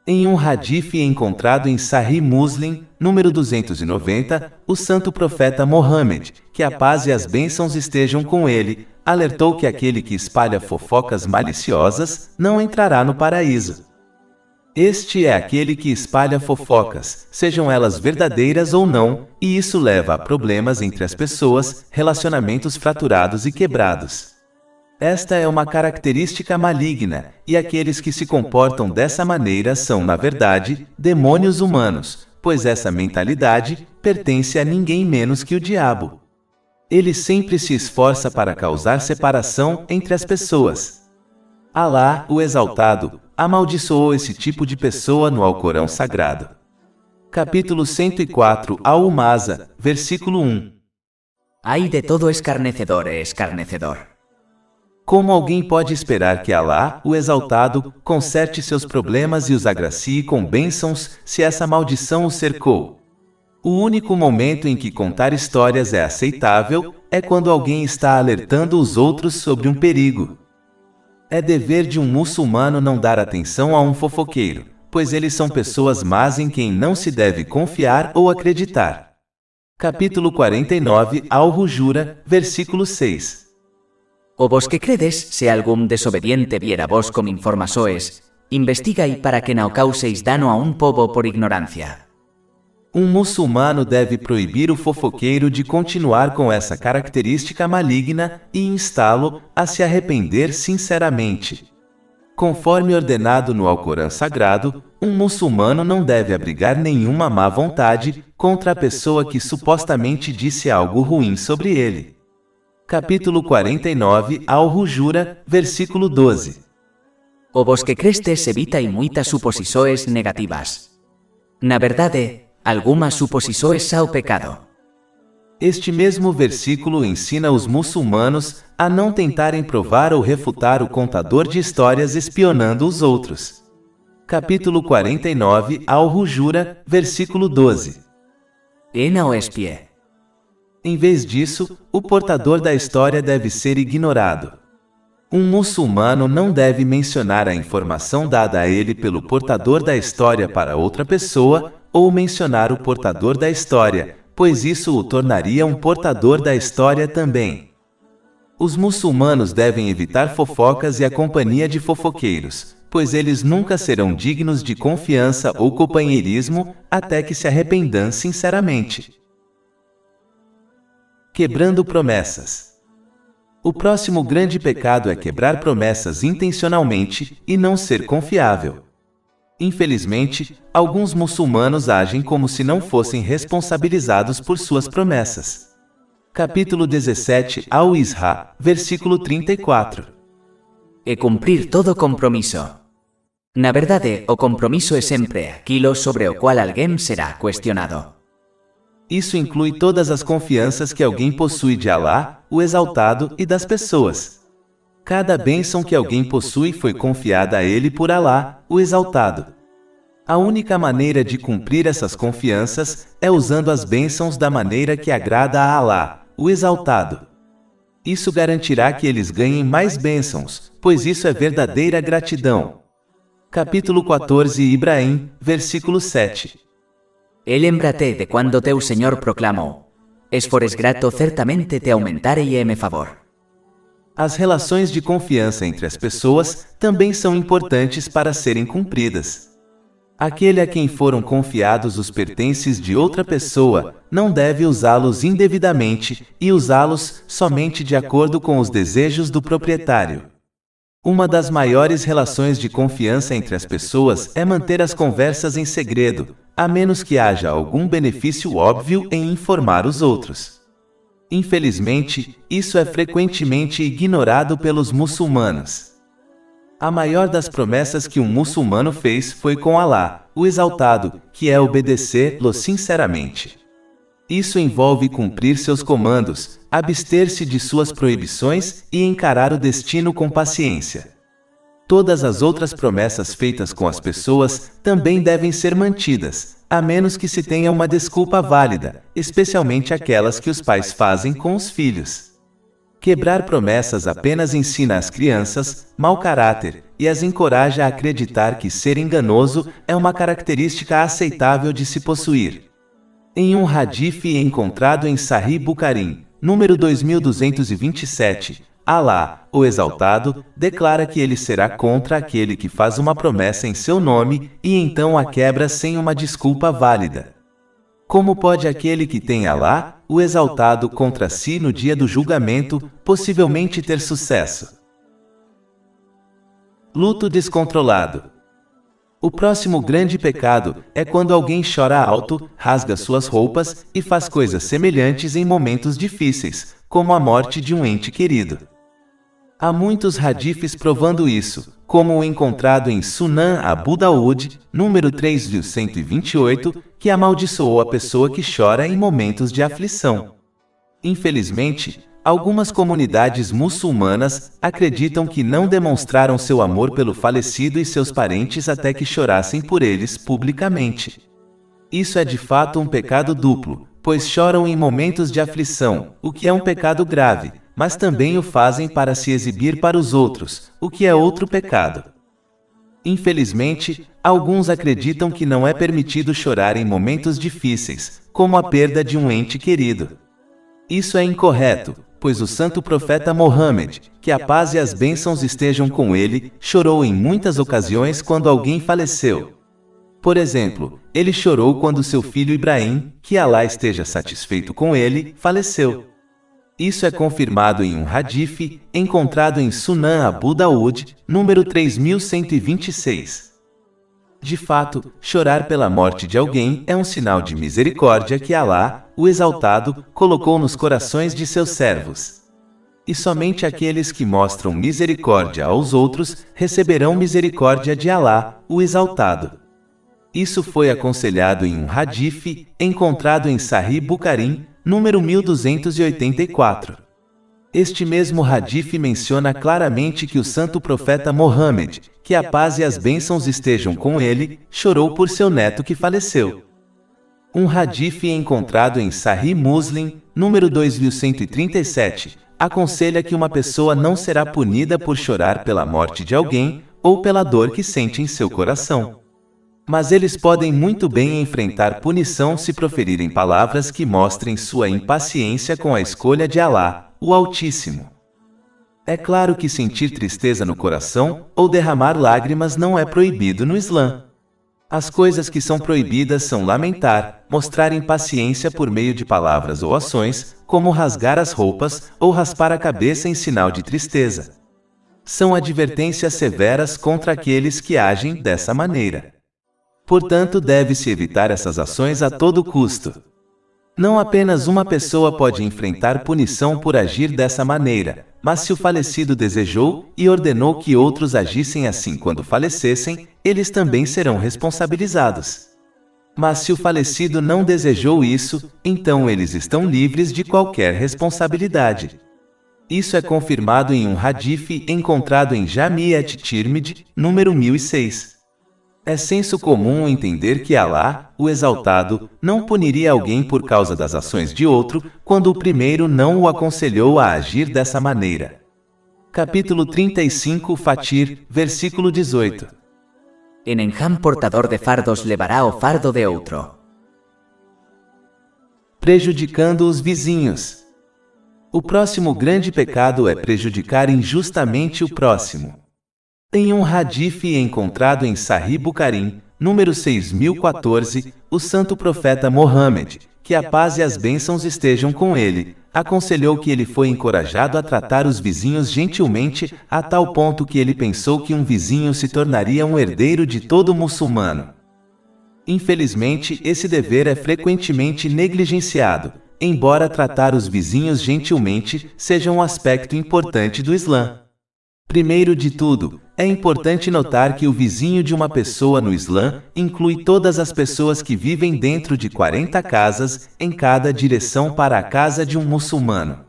Em um hadith encontrado em Sahih Muslim, número 290, o santo profeta Mohammed, que a paz e as bênçãos estejam com ele, alertou que aquele que espalha fofocas maliciosas não entrará no paraíso. Este é aquele que espalha fofocas, sejam elas verdadeiras ou não, e isso leva a problemas entre as pessoas, relacionamentos fraturados e quebrados. Esta é uma característica maligna, e aqueles que se comportam dessa maneira são, na verdade, demônios humanos, pois essa mentalidade pertence a ninguém menos que o diabo. Ele sempre se esforça para causar separação entre as pessoas. Alá, o Exaltado, amaldiçoou esse tipo de pessoa no Alcorão Sagrado. Capítulo 104, Al-Maza, versículo 1. Ay de todo escarnecedor e escarnecedor. Como alguém pode esperar que Alá, o Exaltado, conserte seus problemas e os agracie com bênçãos, se essa maldição o cercou? O único momento em que contar histórias é aceitável é quando alguém está alertando os outros sobre um perigo. É dever de um muçulmano não dar atenção a um fofoqueiro, pois eles são pessoas más em quem não se deve confiar ou acreditar. Capítulo 49, Al-Hujura, versículo 6. O vos que credes, se algún desobediente viera vos com informações, investigai para que não causeis dano a um povo por ignorância. Um muçulmano deve proibir o fofoqueiro de continuar com essa característica maligna e instá-lo a se arrepender sinceramente. Conforme ordenado no Alcorão Sagrado, um muçulmano não deve abrigar nenhuma má vontade contra a pessoa que supostamente disse algo ruim sobre ele. Capítulo 49, Al-Hujura, versículo 12. O vos que crestes evitai muitas suposições negativas. Na verdade, algumas suposições são pecado. Este mesmo versículo ensina os muçulmanos a não tentarem provar ou refutar o contador de histórias espionando os outros. Capítulo 49, Al-Hujura, versículo 12. E não espie. Em vez disso, o portador da história deve ser ignorado. Um muçulmano não deve mencionar a informação dada a ele pelo portador da história para outra pessoa, ou mencionar o portador da história, pois isso o tornaria um portador da história também. Os muçulmanos devem evitar fofocas e a companhia de fofoqueiros, pois eles nunca serão dignos de confiança ou companheirismo até que se arrependam sinceramente. Quebrando promessas. O próximo grande pecado é quebrar promessas intencionalmente e não ser confiável. Infelizmente, alguns muçulmanos agem como se não fossem responsabilizados por suas promessas. Capítulo 17, Al-Isra, versículo 34. E cumprir todo compromisso. Na verdade, o compromisso é sempre aquilo sobre o qual alguém será questionado. Isso inclui todas as confianças que alguém possui de Alá, o Exaltado, e das pessoas. Cada bênção que alguém possui foi confiada a ele por Alá, o Exaltado. A única maneira de cumprir essas confianças é usando as bênçãos da maneira que agrada a Alá, o Exaltado. Isso garantirá que eles ganhem mais bênçãos, pois isso é verdadeira gratidão. Capítulo 14, Ibrahim, versículo 7. E lembra-te de quando teu Senhor proclamou: "Es fores grato certamente te aumentarei em favor." As relações de confiança entre as pessoas também são importantes para serem cumpridas. Aquele a quem foram confiados os pertences de outra pessoa não deve usá-los indevidamente e usá-los somente de acordo com os desejos do proprietário. Uma das maiores relações de confiança entre as pessoas é manter as conversas em segredo, a menos que haja algum benefício óbvio em informar os outros. Infelizmente, isso é frequentemente ignorado pelos muçulmanos. A maior das promessas que um muçulmano fez foi com Alá, o Exaltado, que é obedecer-lo sinceramente. Isso envolve cumprir seus comandos, abster-se de suas proibições e encarar o destino com paciência. Todas as outras promessas feitas com as pessoas também devem ser mantidas, a menos que se tenha uma desculpa válida, especialmente aquelas que os pais fazem com os filhos. Quebrar promessas apenas ensina às crianças mau caráter e as encoraja a acreditar que ser enganoso é uma característica aceitável de se possuir. Em um hadith encontrado em Sahih Bukhari, número 2227, Alá, o Exaltado, declara que ele será contra aquele que faz uma promessa em seu nome e então a quebra sem uma desculpa válida. Como pode aquele que tem Alá, o Exaltado, contra si no dia do julgamento, possivelmente ter sucesso? Luto descontrolado. O próximo grande pecado é quando alguém chora alto, rasga suas roupas e faz coisas semelhantes em momentos difíceis, como a morte de um ente querido. Há muitos hadiths provando isso, como o encontrado em Sunan Abu Daud, número 3128, que amaldiçoou a pessoa que chora em momentos de aflição. Infelizmente, algumas comunidades muçulmanas acreditam que não demonstraram seu amor pelo falecido e seus parentes até que chorassem por eles publicamente. Isso é de fato um pecado duplo, pois choram em momentos de aflição, o que é um pecado grave, mas também o fazem para se exibir para os outros, o que é outro pecado. Infelizmente, alguns acreditam que não é permitido chorar em momentos difíceis, como a perda de um ente querido. Isso é incorreto, pois o santo profeta Mohammed, que a paz e as bênçãos estejam com ele, chorou em muitas ocasiões quando alguém faleceu. Por exemplo, ele chorou quando seu filho Ibrahim, que Alá esteja satisfeito com ele, faleceu. Isso é confirmado em um hadith encontrado em Sunan Abu Daud, número 3126. De fato, chorar pela morte de alguém é um sinal de misericórdia que Alá, o Exaltado, colocou nos corações de seus servos. E somente aqueles que mostram misericórdia aos outros receberão misericórdia de Alá, o Exaltado. Isso foi aconselhado em um hadith encontrado em Sahih Bukhari, número 1284. Este mesmo hadith menciona claramente que o santo profeta Mohammed, que a paz e as bênçãos estejam com ele, chorou por seu neto que faleceu. Um hadith encontrado em Sahih Muslim, número 2137, aconselha que uma pessoa não será punida por chorar pela morte de alguém ou pela dor que sente em seu coração. Mas eles podem muito bem enfrentar punição se proferirem palavras que mostrem sua impaciência com a escolha de Alá, o Altíssimo. É claro que sentir tristeza no coração ou derramar lágrimas não é proibido no Islã. As coisas que são proibidas são lamentar, mostrar impaciência por meio de palavras ou ações, como rasgar as roupas ou raspar a cabeça em sinal de tristeza. São advertências severas contra aqueles que agem dessa maneira. Portanto, deve-se evitar essas ações a todo custo. Não apenas uma pessoa pode enfrentar punição por agir dessa maneira, mas se o falecido desejou e ordenou que outros agissem assim quando falecessem, eles também serão responsabilizados. Mas se o falecido não desejou isso, então eles estão livres de qualquer responsabilidade. Isso é confirmado em um hadith encontrado em Jami' at-Tirmidhi, número 1006. É senso comum entender que Alá, o Exaltado, não puniria alguém por causa das ações de outro, quando o primeiro não o aconselhou a agir dessa maneira. Capítulo 35, Fatir, versículo 18. En enjam portador de fardos levará o fardo de outro. Prejudicando os vizinhos. O próximo grande pecado é prejudicar injustamente o próximo. Em um hadith encontrado em Sahih Bukhari, número 6014, o santo profeta Mohammed, que a paz e as bênçãos estejam com ele, aconselhou que ele foi encorajado a tratar os vizinhos gentilmente, a tal ponto que ele pensou que um vizinho se tornaria um herdeiro de todo muçulmano. Infelizmente, esse dever é frequentemente negligenciado, embora tratar os vizinhos gentilmente seja um aspecto importante do Islã. Primeiro de tudo, é importante notar que o vizinho de uma pessoa no Islã inclui todas as pessoas que vivem dentro de 40 casas, em cada direção para a casa de um muçulmano.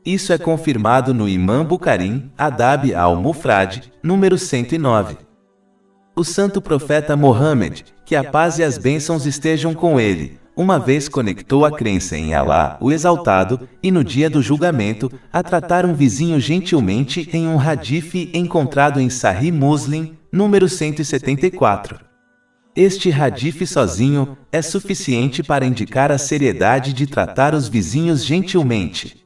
Isso é confirmado no Imam Bukhari, Adab al-Mufrad, número 109. O santo profeta Mohammed, que a paz e as bênçãos estejam com ele, uma vez conectou a crença em Alá, o Exaltado, e no dia do julgamento, a tratar um vizinho gentilmente em um hadith encontrado em Sahih Muslim, número 174. Este hadith sozinho é suficiente para indicar a seriedade de tratar os vizinhos gentilmente.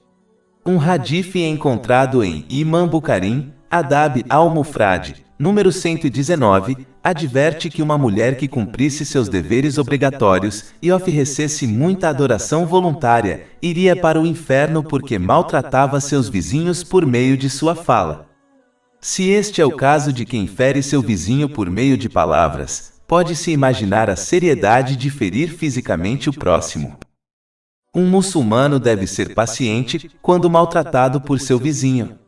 Um hadith encontrado em Imam Bukhari, Adab al-Mufrad, número 119, adverte que uma mulher que cumprisse seus deveres obrigatórios e oferecesse muita adoração voluntária, iria para o inferno porque maltratava seus vizinhos por meio de sua fala. Se este é o caso de quem fere seu vizinho por meio de palavras, pode-se imaginar a seriedade de ferir fisicamente o próximo. Um muçulmano deve ser paciente quando maltratado por seu vizinho.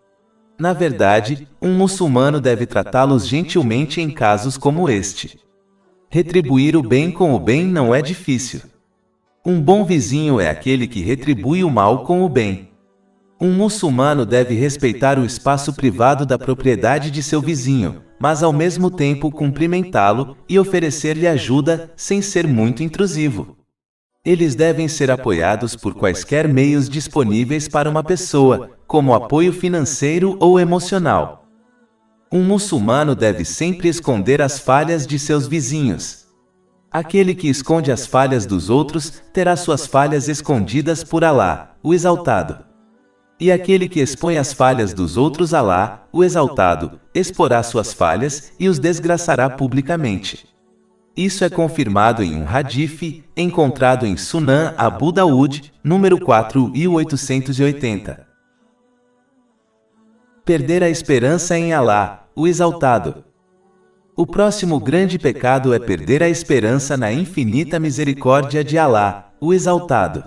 Na verdade, um muçulmano deve tratá-los gentilmente em casos como este. Retribuir o bem com o bem não é difícil. Um bom vizinho é aquele que retribui o mal com o bem. Um muçulmano deve respeitar o espaço privado da propriedade de seu vizinho, mas ao mesmo tempo cumprimentá-lo e oferecer-lhe ajuda sem ser muito intrusivo. Eles devem ser apoiados por quaisquer meios disponíveis para uma pessoa, como apoio financeiro ou emocional. Um muçulmano deve sempre esconder as falhas de seus vizinhos. Aquele que esconde as falhas dos outros terá suas falhas escondidas por Alá, o Exaltado. E aquele que expõe as falhas dos outros, Alá, o Exaltado, exporá suas falhas e os desgraçará publicamente. Isso é confirmado em um hadith encontrado em Sunan Abu Daud, número 4880. Perder a esperança em Alá, o Exaltado. O próximo grande pecado é perder a esperança na infinita misericórdia de Alá, o Exaltado.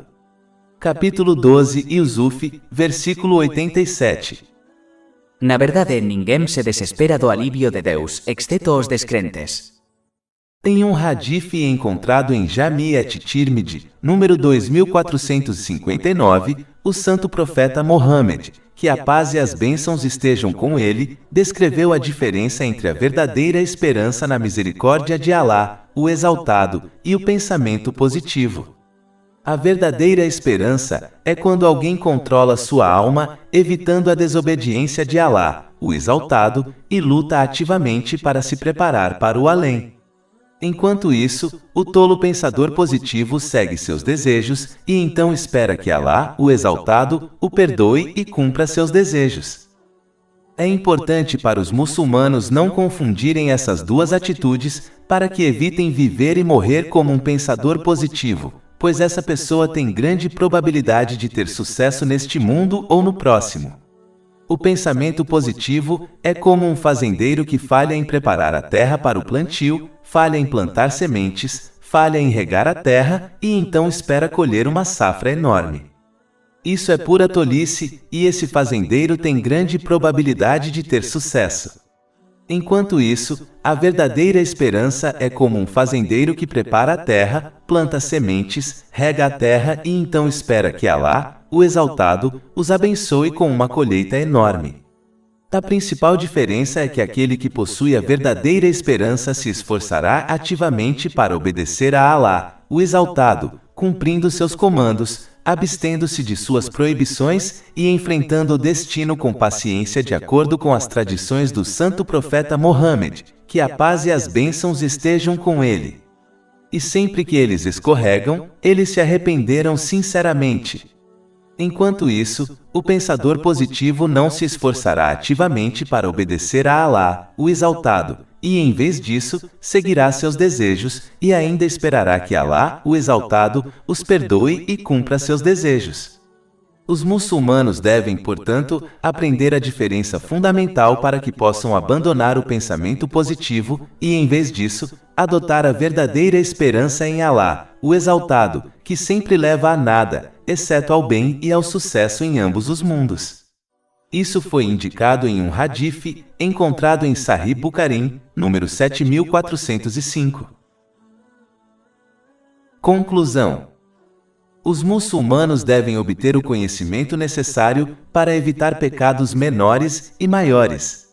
Capítulo 12 Yusuf, versículo 87. Na verdade, ninguém se desespera do alívio de Deus, exceto os descrentes. Em um hadith encontrado em Jami at-Tirmidhi, número 2459, o santo profeta Mohammed, que a paz e as bênçãos estejam com ele, descreveu a diferença entre a verdadeira esperança na misericórdia de Alá, o Exaltado, e o pensamento positivo. A verdadeira esperança é quando alguém controla sua alma, evitando a desobediência de Alá, o Exaltado, e luta ativamente para se preparar para o além. Enquanto isso, o tolo pensador positivo segue seus desejos e então espera que Alá, o Exaltado, o perdoe e cumpra seus desejos. É importante para os muçulmanos não confundirem essas duas atitudes para que evitem viver e morrer como um pensador positivo, pois essa pessoa tem grande probabilidade de ter sucesso neste mundo ou no próximo. O pensamento positivo é como um fazendeiro que falha em preparar a terra para o plantio, falha em plantar sementes, falha em regar a terra e então espera colher uma safra enorme. Isso é pura tolice, e esse fazendeiro tem grande probabilidade de ter sucesso. Enquanto isso, a verdadeira esperança é como um fazendeiro que prepara a terra, planta sementes, rega a terra e então espera que Alá, o Exaltado, os abençoe com uma colheita enorme. A principal diferença é que aquele que possui a verdadeira esperança se esforçará ativamente para obedecer a Alá, o Exaltado, cumprindo seus comandos, abstendo-se de suas proibições e enfrentando o destino com paciência de acordo com as tradições do santo profeta Mohammed, que a paz e as bênçãos estejam com ele. E sempre que eles escorregam, eles se arrependeram sinceramente. Enquanto isso, o pensador positivo não se esforçará ativamente para obedecer a Alá, o Exaltado, e em vez disso, seguirá seus desejos e ainda esperará que Alá, o Exaltado, os perdoe e cumpra seus desejos. Os muçulmanos devem, portanto, aprender a diferença fundamental para que possam abandonar o pensamento positivo e, em vez disso, adotar a verdadeira esperança em Alá, o Exaltado, que sempre leva a nada, exceto ao bem e ao sucesso em ambos os mundos. Isso foi indicado em um hadith encontrado em Sahih Bukhari, número 7405. Conclusão: os muçulmanos devem obter o conhecimento necessário para evitar pecados menores e maiores.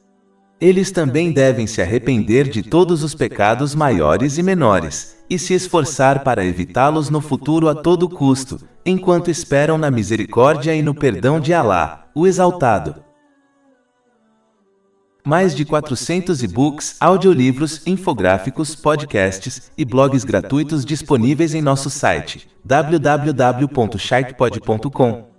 Eles também devem se arrepender de todos os pecados maiores e menores, e se esforçar para evitá-los no futuro a todo custo, enquanto esperam na misericórdia e no perdão de Alá, o Exaltado. Mais de 400 e-books, audiolivros, infográficos, podcasts e blogs gratuitos disponíveis em nosso site www.sharkpod.com.